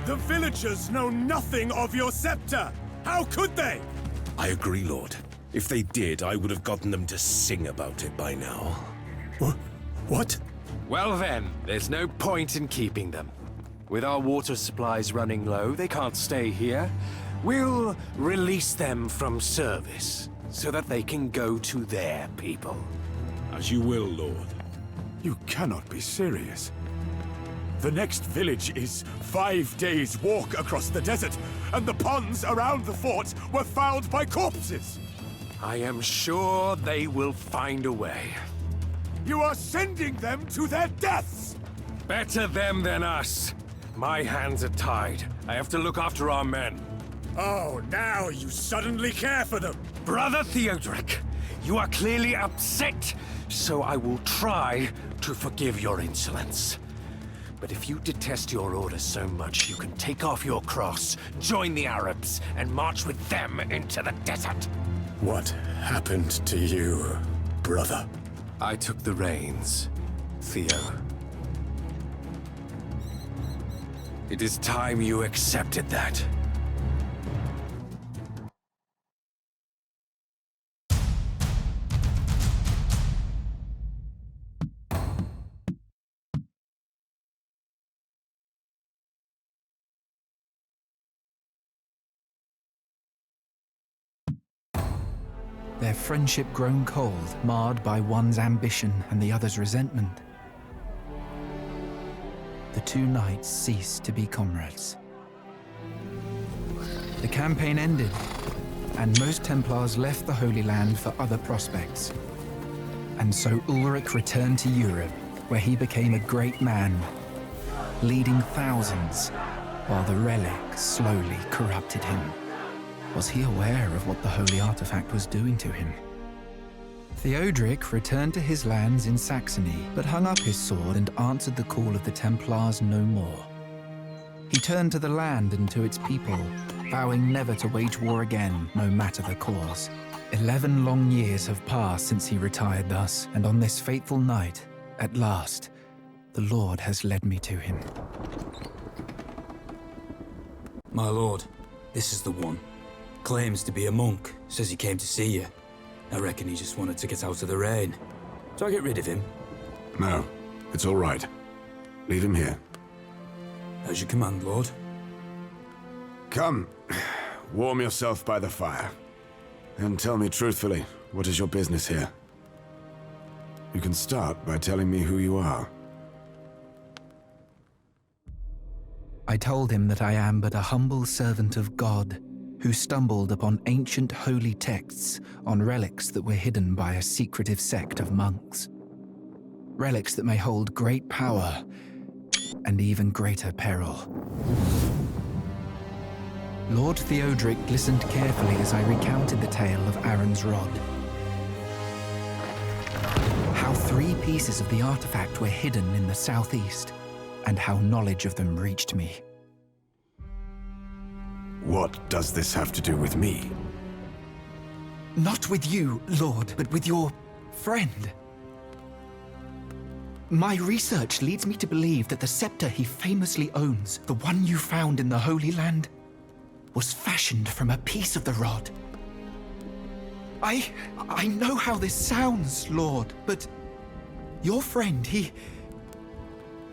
The villagers know nothing of your scepter! How could they? I agree, Lord. If they did, I would have gotten them to sing about it by now. What? Well then, there's no point in keeping them. With our water supplies running low, they can't stay here. We'll release them from service, so that they can go to their people. As you will, Lord. You cannot be serious. The next village is 5 days' walk across the desert, and the ponds around the fort were fouled by corpses! I am sure they will find a way. You are sending them to their deaths! Better them than us. My hands are tied. I have to look after our men. Oh, now you suddenly care for them! Brother Theodoric, you are clearly upset, so I will try to forgive your insolence. But if you detest your order so much, you can take off your cross, join the Arabs, and march with them into the desert. What happened to you, brother? I took the reins, Theo. It is time you accepted that. Their friendship grown cold, marred by one's ambition and the other's resentment. The two knights ceased to be comrades. The campaign ended, and most Templars left the Holy Land for other prospects. And so Ulrich returned to Europe, where he became a great man, leading thousands, while the relic slowly corrupted him. Was he aware of what the holy artifact was doing to him? Theodoric returned to his lands in Saxony, but hung up his sword and answered the call of the Templars no more. He turned to the land and to its people, vowing never to wage war again, no matter the cause. 11 long years have passed since he retired thus, and on this fateful night, at last, the Lord has led me to him. My lord, this is the one. Claims to be a monk, says he came to see you. I reckon he just wanted to get out of the rain. Do I get rid of him? No, it's all right. Leave him here. As you command, lord. Come, warm yourself by the fire. And tell me truthfully, what is your business here? You can start by telling me who you are. I told him that I am but a humble servant of God, who stumbled upon ancient holy texts on relics that were hidden by a secretive sect of monks. Relics that may hold great power and even greater peril. Lord Theodoric listened carefully as I recounted the tale of Aaron's rod. How 3 pieces of the artifact were hidden in the southeast, and how knowledge of them reached me. What does this have to do with me? Not with you, Lord, but with your friend. My research leads me to believe that the scepter he famously owns, the one you found in the Holy Land, was fashioned from a piece of the rod. I know how this sounds, Lord, but your friend, he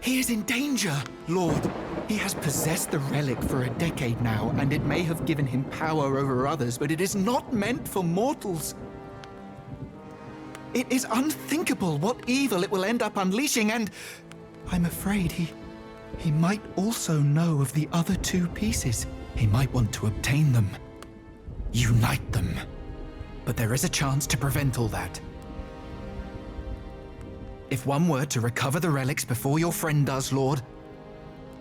is in danger, Lord. He has possessed the relic for a decade now, and it may have given him power over others, but it is not meant for mortals. It is unthinkable what evil it will end up unleashing, and I'm afraid he might also know of the other 2 pieces. He might want to obtain them, unite them. But there is a chance to prevent all that. If one were to recover the relics before your friend does, Lord,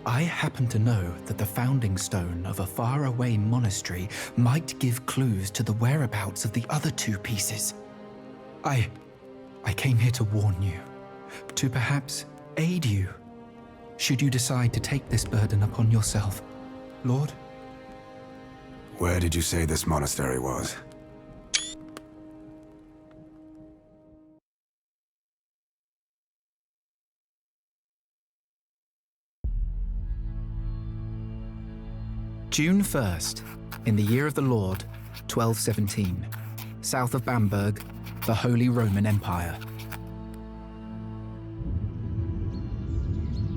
I happen to know that the founding stone of a faraway monastery might give clues to the whereabouts of the other 2 pieces. I came here to warn you, to perhaps aid you, should you decide to take this burden upon yourself, Lord. Where did you say this monastery was? June 1st, in the year of the Lord, 1217, south of Bamberg, the Holy Roman Empire.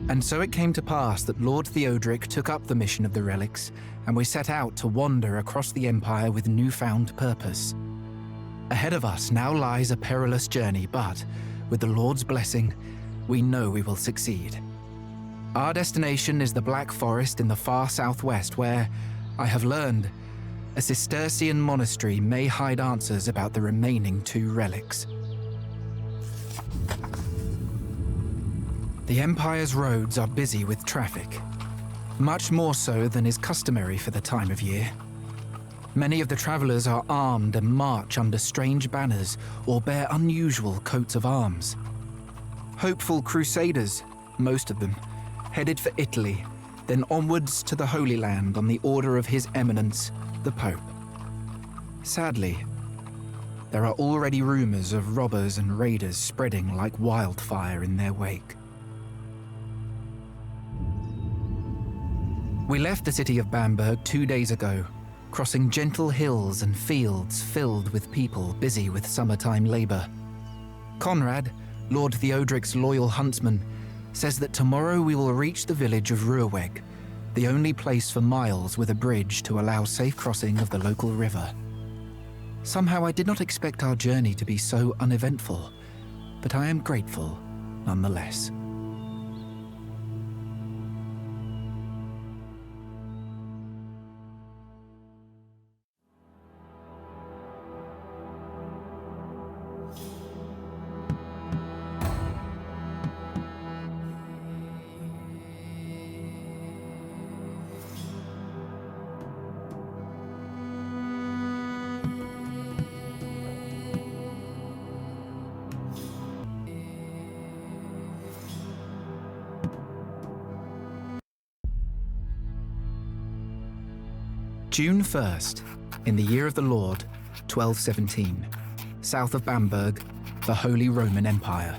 And so it came to pass that Lord Theodoric took up the mission of the relics, and we set out to wander across the empire with newfound purpose. Ahead of us now lies a perilous journey, but with the Lord's blessing, we know we will succeed. Our destination is the Black Forest in the far southwest, where, I have learned, a Cistercian monastery may hide answers about the remaining 2 relics. The Empire's roads are busy with traffic, much more so than is customary for the time of year. Many of the travelers are armed and march under strange banners or bear unusual coats of arms. Hopeful crusaders, most of them, headed for Italy, then onwards to the Holy Land on the order of His Eminence, the Pope. Sadly, there are already rumors of robbers and raiders spreading like wildfire in their wake. We left the city of Bamberg 2 days ago, crossing gentle hills and fields filled with people busy with summertime labor. Conrad, Lord Theodoric's loyal huntsman, says that tomorrow we will reach the village of Ruhrweg, the only place for miles with a bridge to allow safe crossing of the local river. Somehow I did not expect our journey to be so uneventful, but I am grateful nonetheless. June 1st, in the year of the Lord, 1217, south of Bamberg, the Holy Roman Empire.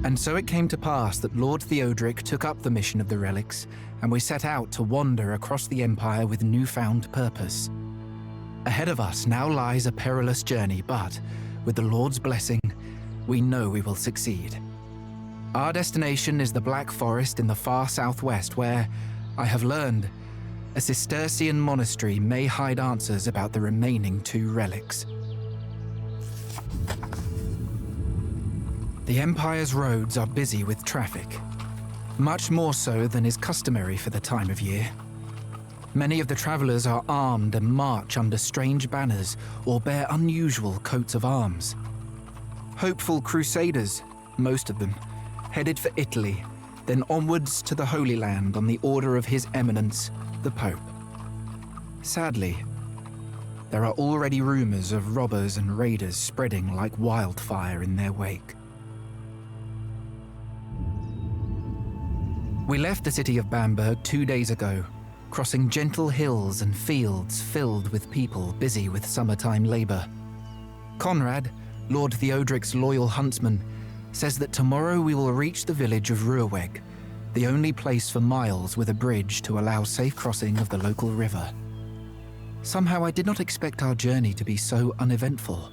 And so it came to pass that Lord Theodoric took up the mission of the relics, and we set out to wander across the empire with newfound purpose. Ahead of us now lies a perilous journey, but with the Lord's blessing, we know we will succeed. Our destination is the Black Forest in the far southwest, where, I have learned, a Cistercian monastery may hide answers about the remaining 2 relics. The Empire's roads are busy with traffic, much more so than is customary for the time of year. Many of the travelers are armed and march under strange banners or bear unusual coats of arms. Hopeful crusaders, most of them, headed for Italy, then onwards to the Holy Land on the order of His Eminence, the Pope. Sadly, there are already rumors of robbers and raiders spreading like wildfire in their wake. We left the city of Bamberg 2 days ago, crossing gentle hills and fields filled with people busy with summertime labor. Conrad, Lord Theodric's loyal huntsman, says that tomorrow we will reach the village of Ruhrweg, the only place for miles with a bridge to allow safe crossing of the local river. Somehow I did not expect our journey to be so uneventful,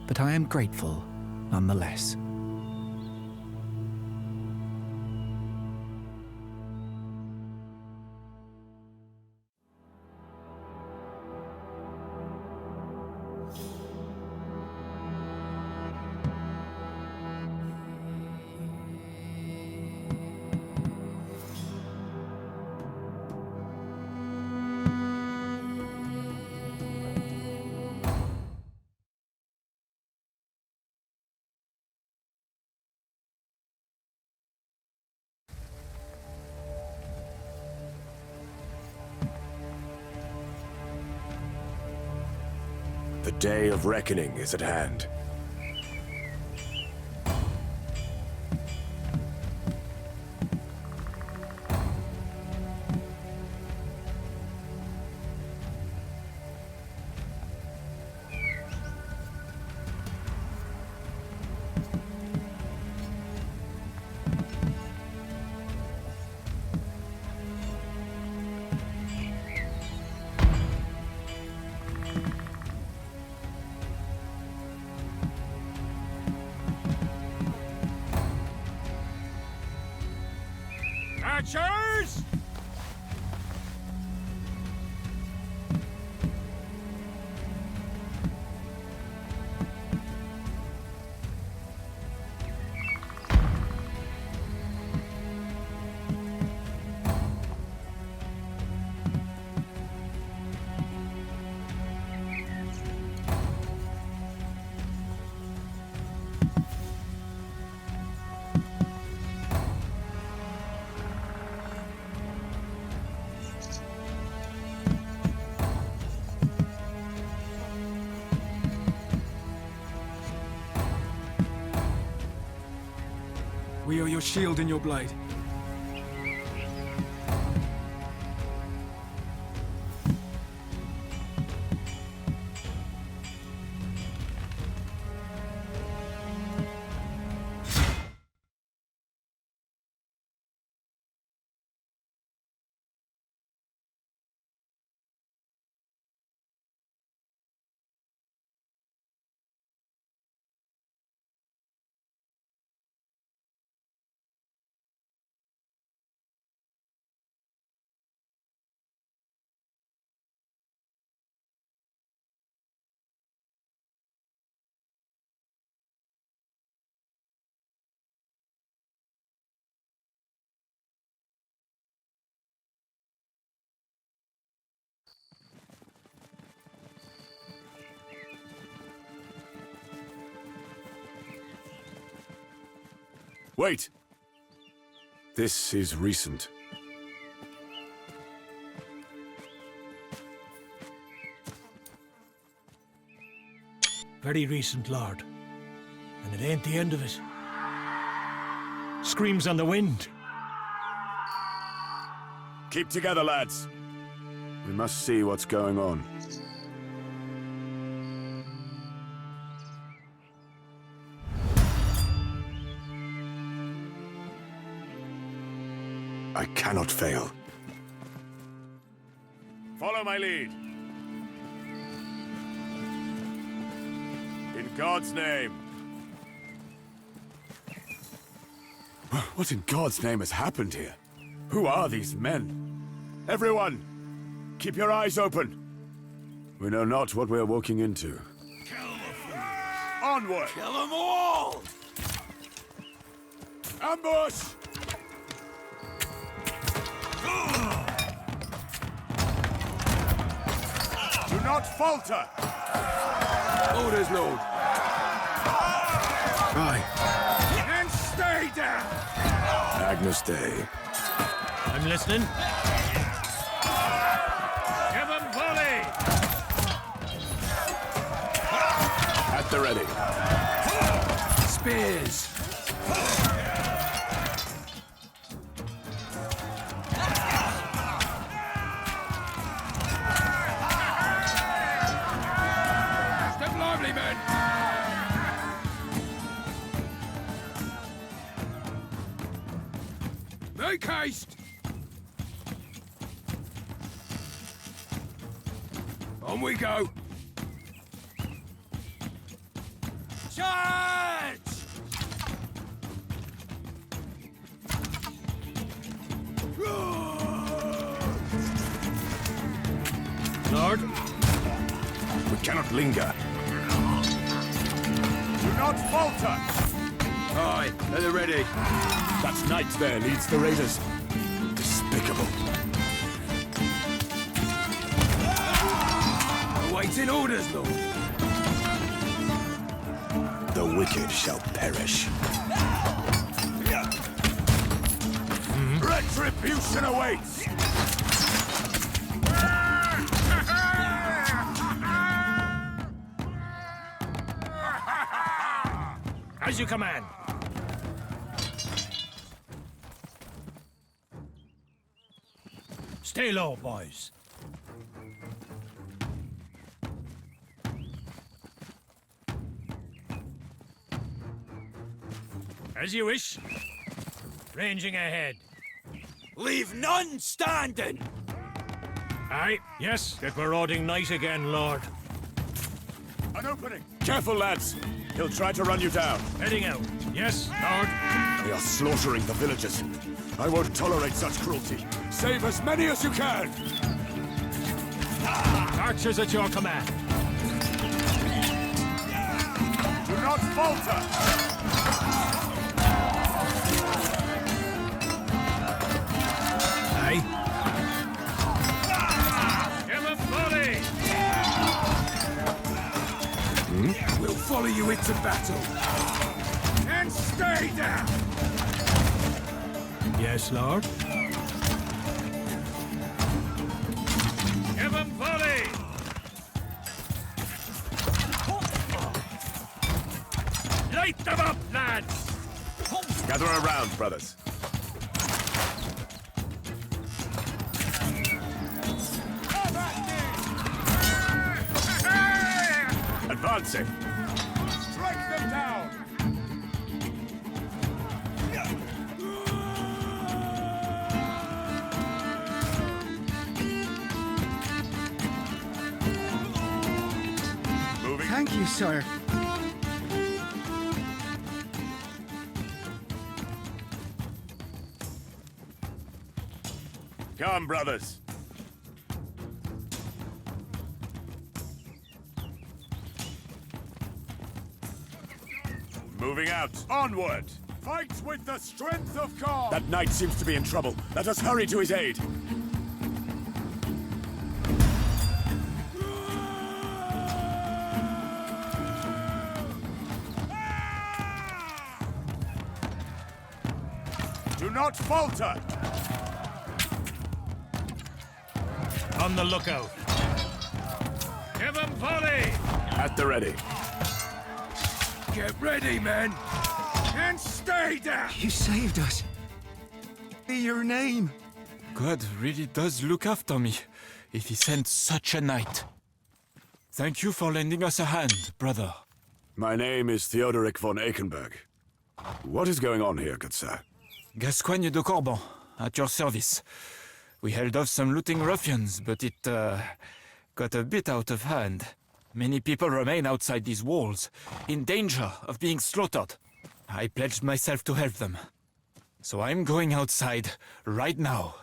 but I am grateful nonetheless. The day of reckoning is at hand. Archers! We are your shield and your blade. Wait! This is recent. Very recent, Lord. And it ain't the end of it. Screams on the wind. Keep together, lads. We must see what's going on. I cannot fail. Follow my lead. In God's name. What in God's name has happened here? Who are these men? Everyone, keep your eyes open. We know not what we are walking into. Onward! Kill them all! Ambush! Do not falter! Orders, Lord. Aye. And stay down! Agnus Dei. I'm listening. Give 'em volley! At the ready. Spears. Step lively, men! Make haste! On we go! Charge! Lord? We cannot linger. Do not falter! Aye, at the ready. That knight there leads the raiders. Despicable. Awaiting orders, Lord. The wicked shall perish. Retribution awaits! As you command. Stay low, boys. As you wish. Ranging ahead. Leave none standing! Aye, yes, get marauding night again, Lord. An opening! Careful, lads! He'll try to run you down. Heading out. Yes, Lord. They are slaughtering the villagers. I won't tolerate such cruelty. Save as many as you can! Archers at your command. Do not falter! Aye. Give 'em volley! We'll follow you into battle. And stay down! Yes, Lord. Give 'em volley! Light them up, lads! Gather around, brothers. Advancing. Strike them down! Moving. Thank you, sir. Come, brothers. Moving out. Onward. Fight with the strength of God. That knight seems to be in trouble. Let us hurry to his aid. Do not falter. On the lookout. Give 'em volley! At the ready. Get ready, men! And stay down! You saved us. Be your name. God really does look after me, if he sent such a knight. Thank you for lending us a hand, brother. My name is Theodoric von Eichenberg. What is going on here, good sir? Gascoigne de Corban, at your service. We held off some looting ruffians, but it, got a bit out of hand. Many people remain outside these walls, in danger of being slaughtered. I pledged myself to help them. So I'm going outside right now.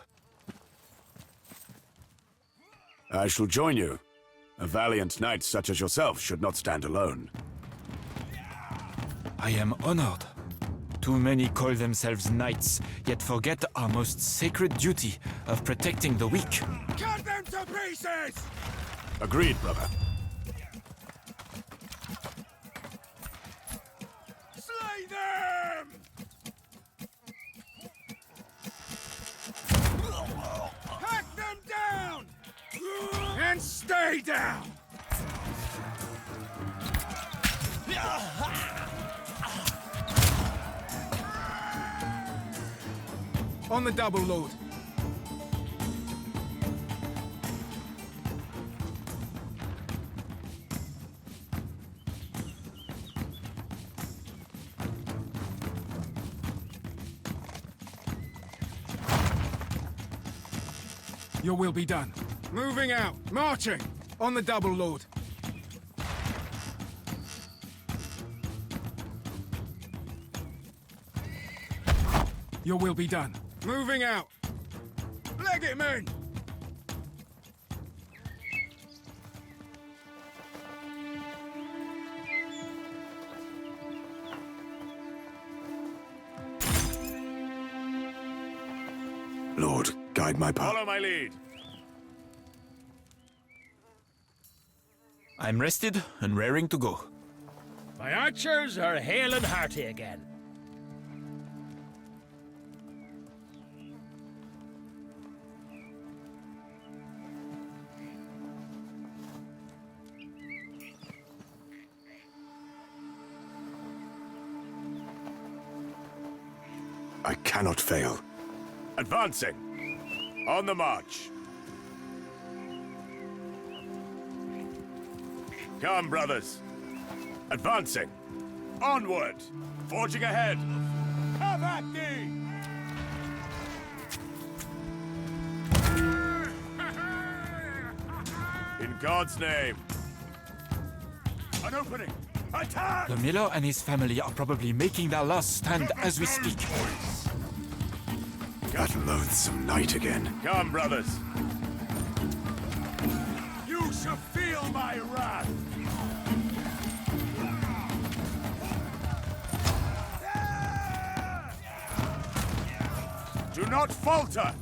I shall join you. A valiant knight such as yourself should not stand alone. I am honored. Too many call themselves knights, yet forget our most sacred duty of protecting the weak. Cut them to pieces! Agreed, brother. Slay them! Hack them down! And stay down! On the double, Lord. Your will be done. Moving out. Marching. On the double, Lord. Your will be done. Moving out. Legate men! Lord, guide my path. Follow my lead. I'm rested and raring to go. My archers are hale and hearty again. I cannot fail. Advancing. On the march. Come, brothers. Advancing. Onward. Forging ahead. Have at thee! In God's name. An opening. Attack! The miller and his family are probably making their last stand as we speak. That loathsome night again. Come, brothers. You shall feel my wrath. Do not falter.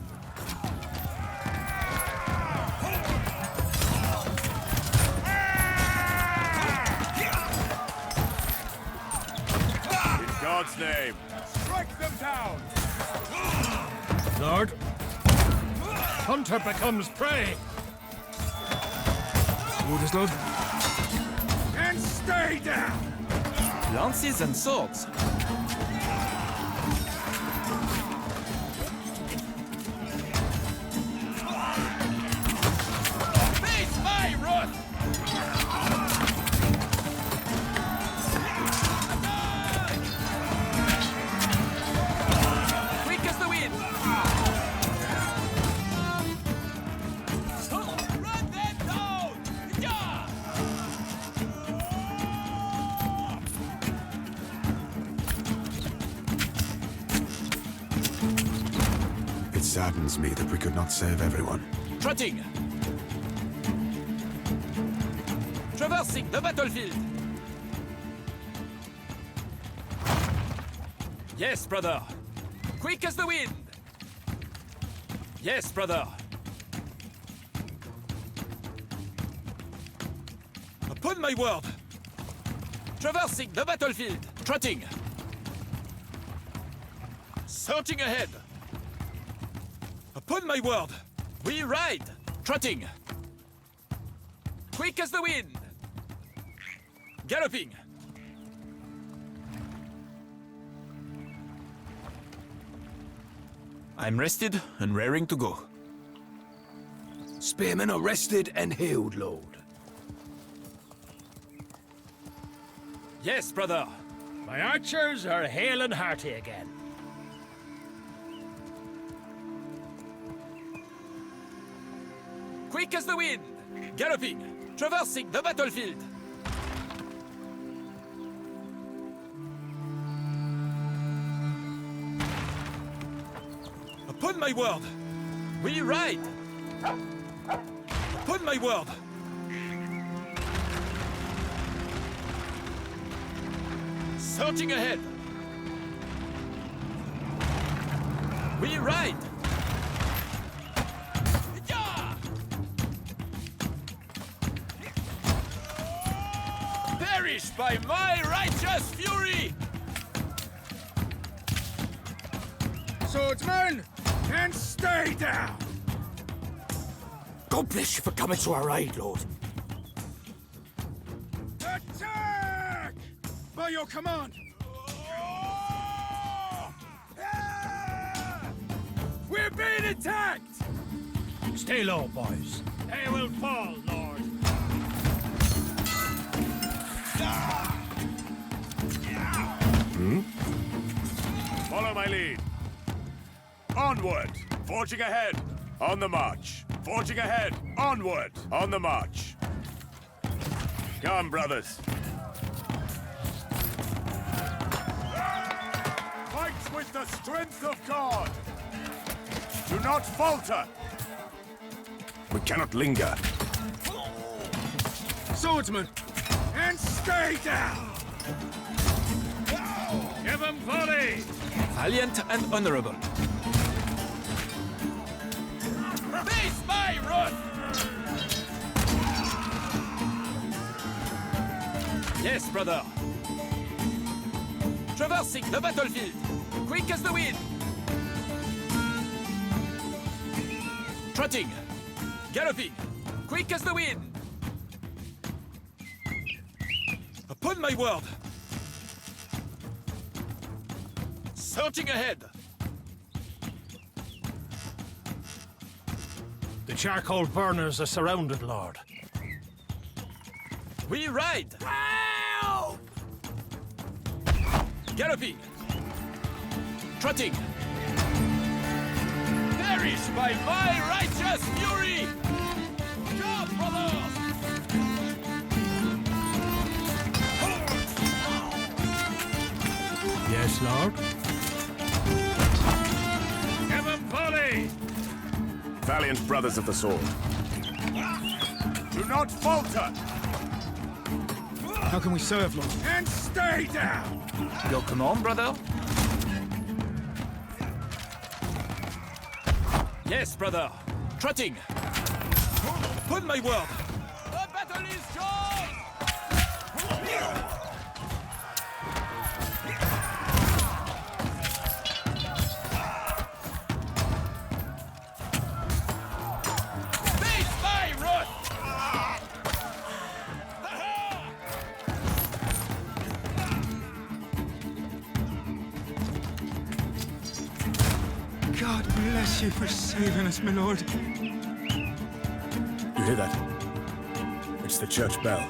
In God's name, strike them down. Lord, hunter becomes prey. Orders, Lord. And stay down! Lances and swords. Face my wrath! Quick as the wind. Run them down! Yeah! It saddens me that we could not save everyone. Trotting. Traversing the battlefield. Yes, brother. Quick as the wind. Yes, brother. Upon my word. Traversing the battlefield. Trotting. Searching ahead. Upon my word. We ride. Trotting. Quick as the wind. Galloping. I'm rested and raring to go. Spearmen arrested and held, Lord. Yes, brother. My archers are hale and hearty again. Quick as the wind. Galloping. Traversing the battlefield. Upon my word! We ride! Upon my word! Surging ahead! We ride! Perish by my righteous fury! Swordsman, and stay down! God bless you for coming to our aid, Lord. Attack! By your command! We're being attacked! Stay low, boys. They will fall, Lord. Follow my lead. Onward! Forging ahead! On the march! Forging ahead! Onward! On the march! Come, brothers! Fight with the strength of God! Do not falter! We cannot linger. Swordsman, and stay down! Give them volley! Valiant and honorable. Face my run! Yes, brother. Traversing the battlefield, quick as the wind. Trotting, galloping, quick as the wind. Upon my word. Surging ahead. The charcoal burners are surrounded, Lord. We ride. Help! Galloping, trotting. Perish by my righteous fury! Come, brothers! Yes, Lord. Give them volley! Valiant brothers of the sword. Do not falter! How can we serve, Lord? And stay down! Your command, brother? Yes, brother. Trotting. Upon my word. The battle is yours! Face my wrath! God bless you for saving us, my lord. You hear that? It's the church bell.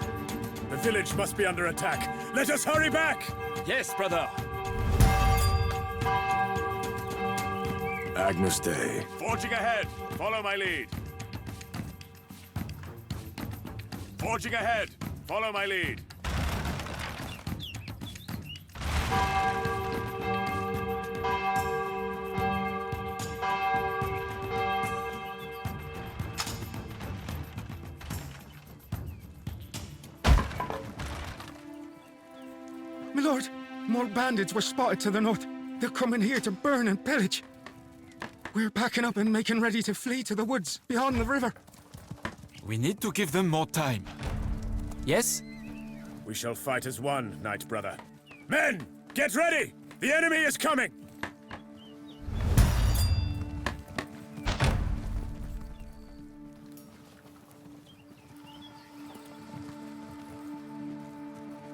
The village must be under attack. Let us hurry back! Yes, brother. Agnus Dei. Forging ahead! Follow my lead! Forging ahead! Follow my lead! My lord, more bandits were spotted to the north. They're coming here to burn and pillage. We're packing up and making ready to flee to the woods beyond the river. We need to give them more time. Yes? We shall fight as one, knight brother. Men, get ready! The enemy is coming!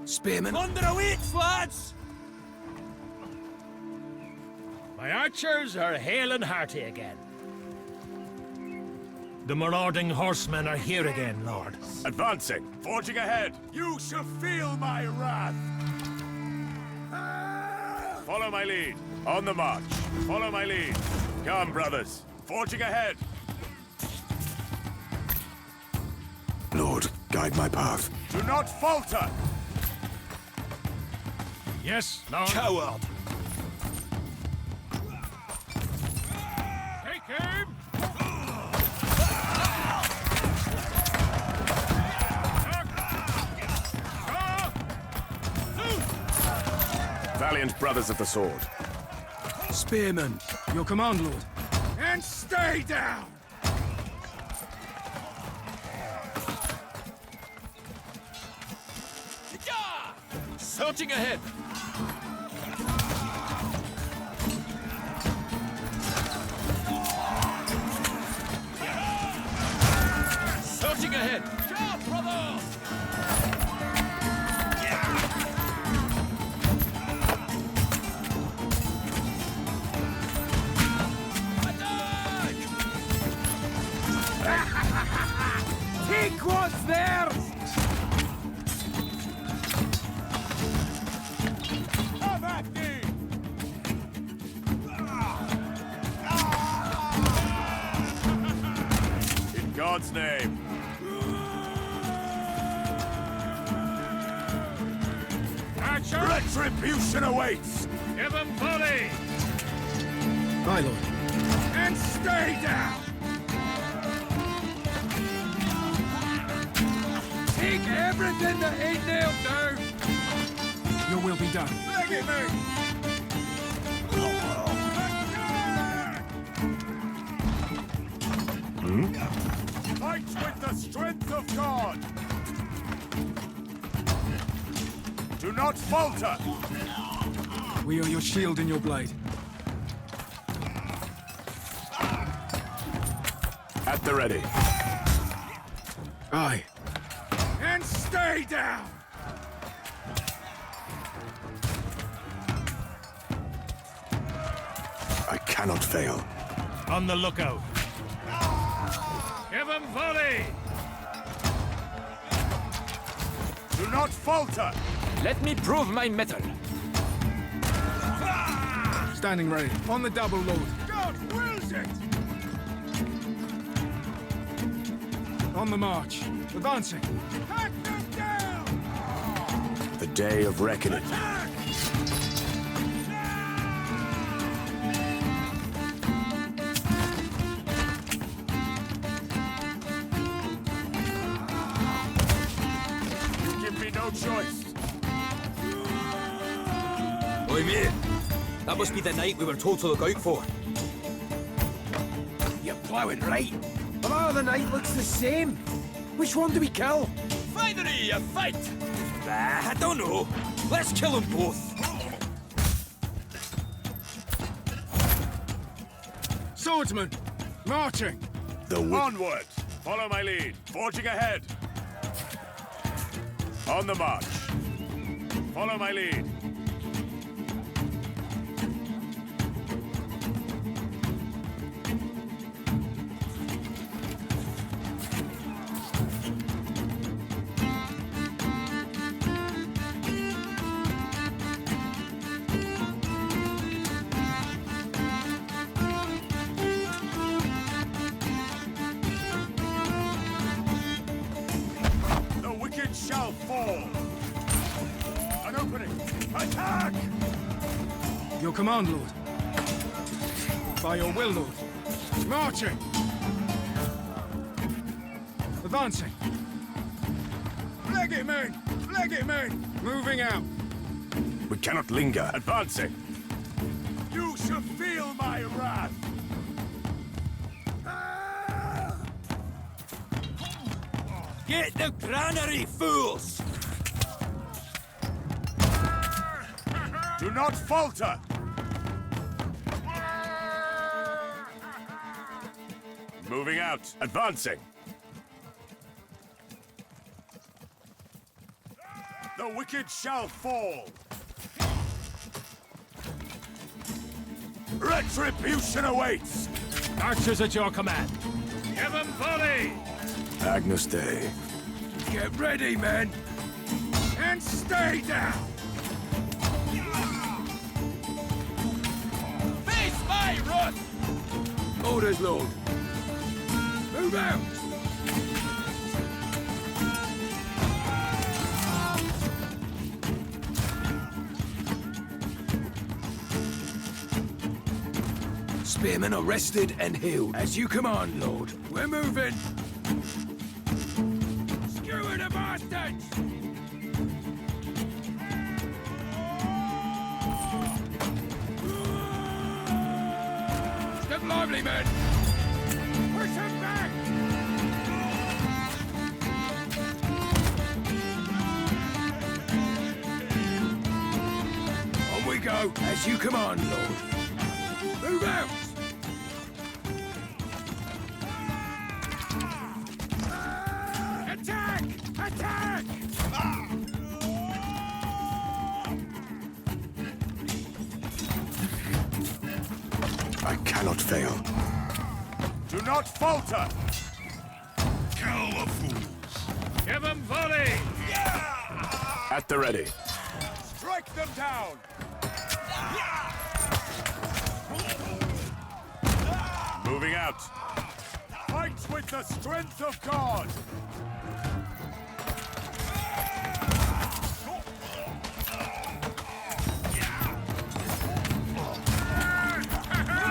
Spearmen. Under the wheat, lads! My archers are hale and hearty again. The marauding horsemen are here again, Lord. Advancing! Forging ahead! You shall feel my wrath! Follow my lead! On the march! Follow my lead! Come, brothers! Forging ahead! Lord, guide my path. Do not falter! Yes, Lord. Coward! Valiant brothers of the sword. Spearmen, your command, Lord. And stay down! Searching ahead! Searching ahead! Job, brothers! Take what's theirs! Come at me! In God's name. Action! Retribution awaits! Give them volley! Aye, Lord. And stay down! Take everything that ain't nailed down! Your will be done. Look at me! Fight with the strength of God! Do not falter! We are your shield and your blade. At the ready. Aye. And stay down! I cannot fail. On the lookout! Give him volley! Do not falter! Let me prove my mettle. Standing ready. On the double, Lord. God wills it! On the march. Advancing. Hack them down! The day of reckoning. Attack! You give me no choice. Oi, mate. That must be the knight we were told to look out for. You're plowing right. But our other knight looks the same. Which one do we kill? Finally, a fight! I don't know. Let's kill them both. Swordsman! Marching! Onward! Follow my lead. Forging ahead. On the march. Follow my lead. The wicked shall fall. An opening. Attack! Your command, Lord. By your will, Lord. Marching! Advancing. Leg it, men! Leg it, men! Moving out. We cannot linger. Advancing. You shall feel my wrath! Get the granary, fools! Do not falter. Moving out. Advancing. The wicked shall fall. Retribution awaits. Archers at your command. Give him volley! Agnus Dei. Get ready, men! And stay down! Face my wrath! Orders, Lord. Move out! Spearmen arrested and held. As you command, Lord. We're moving. Skewer the bastards! lively, men! Push him back! On we go, as you command, Lord. Move out! Attack! Attack! I cannot fail. Do not falter! Kill the fools! Give them volley! At the ready. Strike them down! Moving out. Fight with the strength of God!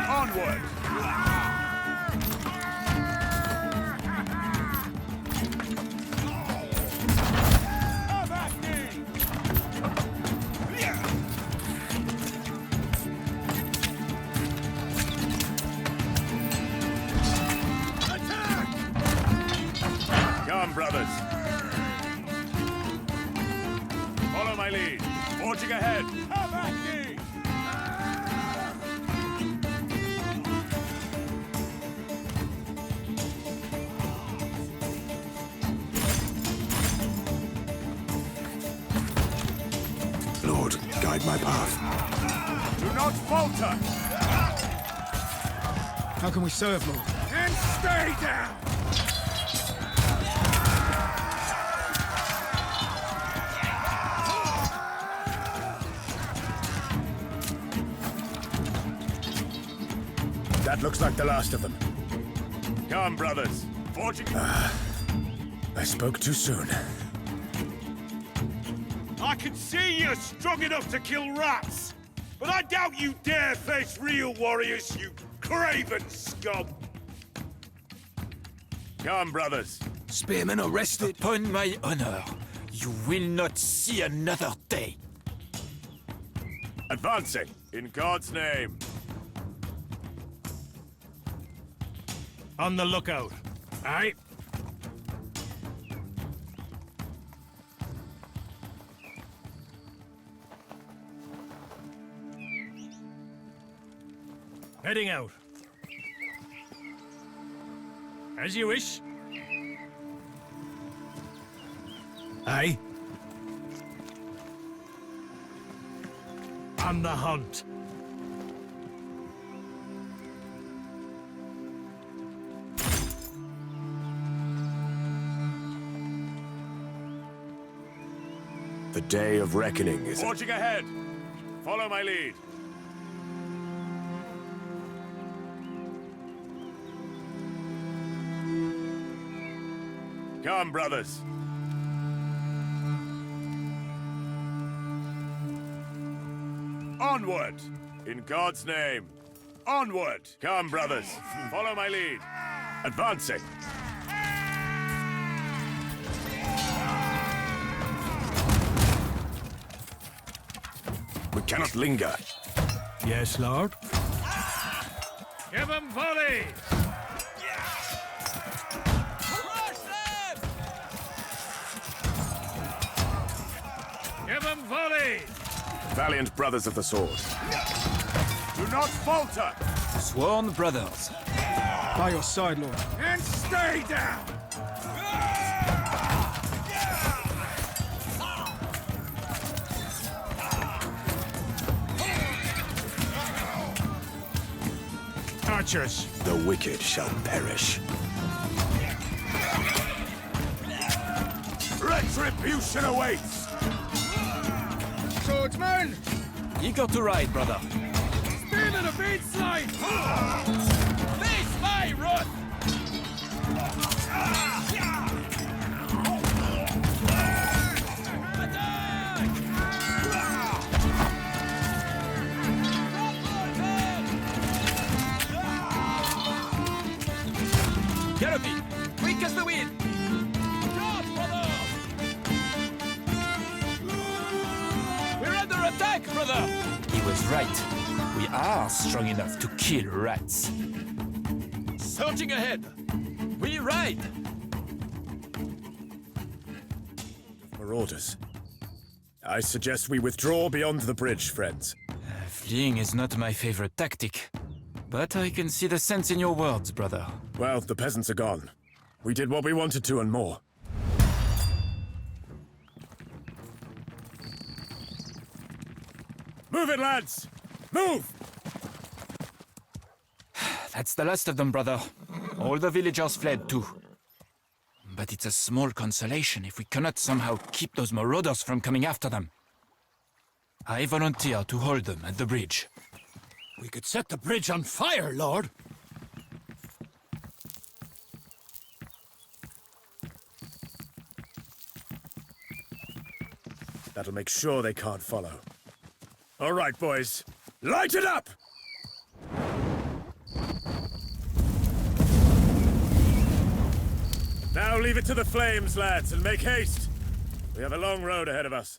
Onward! Come at me! Come, brothers. Follow my lead. Forging ahead. Come at me! Lord, guide my path. Do not falter! How can we serve, Lord? And stay down! That looks like the last of them. Come, brothers. Forging... I spoke too soon. I can see you're strong enough to kill rats, but I doubt you dare face real warriors, you craven scum! Come, brothers. Spearmen arrested. Upon my honor, you will not see another day. Advancing. In God's name. On the lookout. Aye. Heading out. As you wish. Aye. On the hunt. The day of reckoning is... Forging ahead! Follow my lead. Come, brothers. Onward! In God's name. Onward! Come, brothers. Follow my lead. Advancing. We cannot linger. Yes, Lord. Give 'em volley! Give 'em volley! Valiant brothers of the sword. Do not falter! Sworn brothers. By your side, Lord. And stay down! Archers. The wicked shall perish. Retribution awaits! Swordsman! Eager to ride, brother. Spearmen of each side! Face my wrath! Galloping! Quick as the wind! We're under attack, brother! He was right. We are strong enough to kill rats. Surging ahead! We ride! Marauders. I suggest we withdraw beyond the bridge, friends. Fleeing is not my favorite tactic. But I can see the sense in your words, brother. Well, the peasants are gone. We did what we wanted to and more. Move it, lads! Move! That's the last of them, brother. All the villagers fled too. But it's a small consolation if we cannot somehow keep those marauders from coming after them. I volunteer to hold them at the bridge. We could set the bridge on fire, Lord. That'll make sure they can't follow. All right, boys. Light it up! Now leave it to the flames, lads, and make haste. We have a long road ahead of us.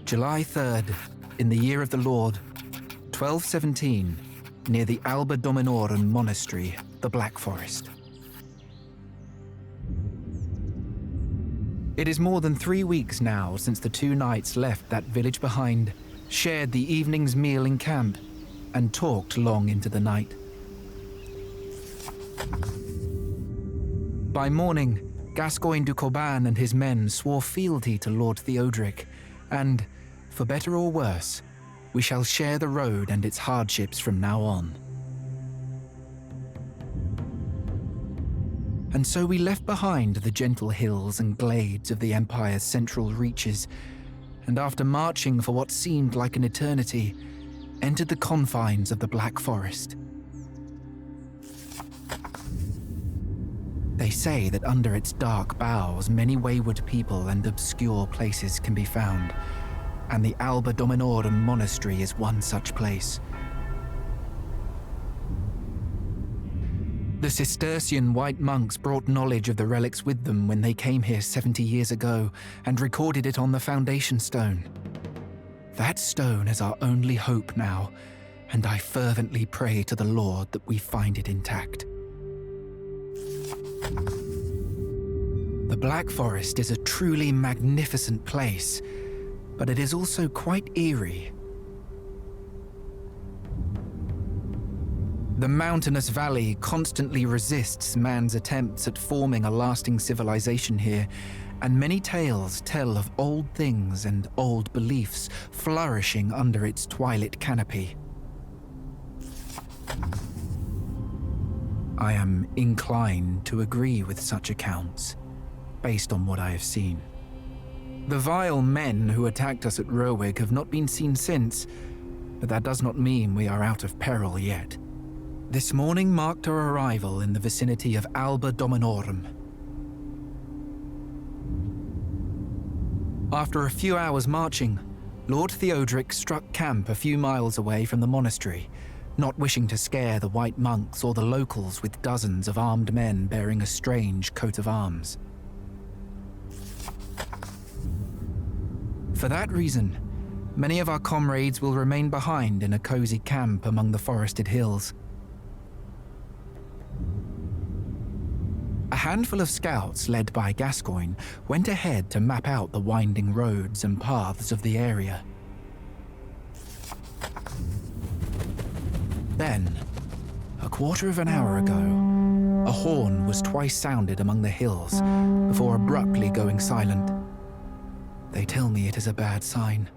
July 3rd, in the year of the Lord, 1217, near the Alba Dominorum Monastery, the Black Forest. It is more than 3 weeks now since the two knights left that village behind, shared the evening's meal in camp, and talked long into the night. By morning, Gascoigne du Corban and his men swore fealty to Lord Theodoric, and, for better or worse, we shall share the road and its hardships from now on. And so we left behind the gentle hills and glades of the Empire's central reaches, and after marching for what seemed like an eternity, entered the confines of the Black Forest. They say that under its dark boughs, many wayward people and obscure places can be found, and the Alba Dominorum Monastery is one such place. The Cistercian white monks brought knowledge of the relics with them when they came here 70 years ago and recorded it on the foundation stone. That stone is our only hope now, and I fervently pray to the Lord that we find it intact. The Black Forest is a truly magnificent place, but it is also quite eerie. The mountainous valley constantly resists man's attempts at forming a lasting civilization here, and many tales tell of old things and old beliefs flourishing under its twilit canopy. I am inclined to agree with such accounts, based on what I have seen. The vile men who attacked us at Rowig have not been seen since, but that does not mean we are out of peril yet. This morning marked our arrival in the vicinity of Alba Dominorum. After a few hours marching, Lord Theodoric struck camp a few miles away from the monastery, not wishing to scare the white monks or the locals with dozens of armed men bearing a strange coat of arms. For that reason, many of our comrades will remain behind in a cozy camp among the forested hills. A handful of scouts led by Gascoigne went ahead to map out the winding roads and paths of the area. Then, a quarter of an hour ago, a horn was twice sounded among the hills before abruptly going silent. They tell me it is a bad sign.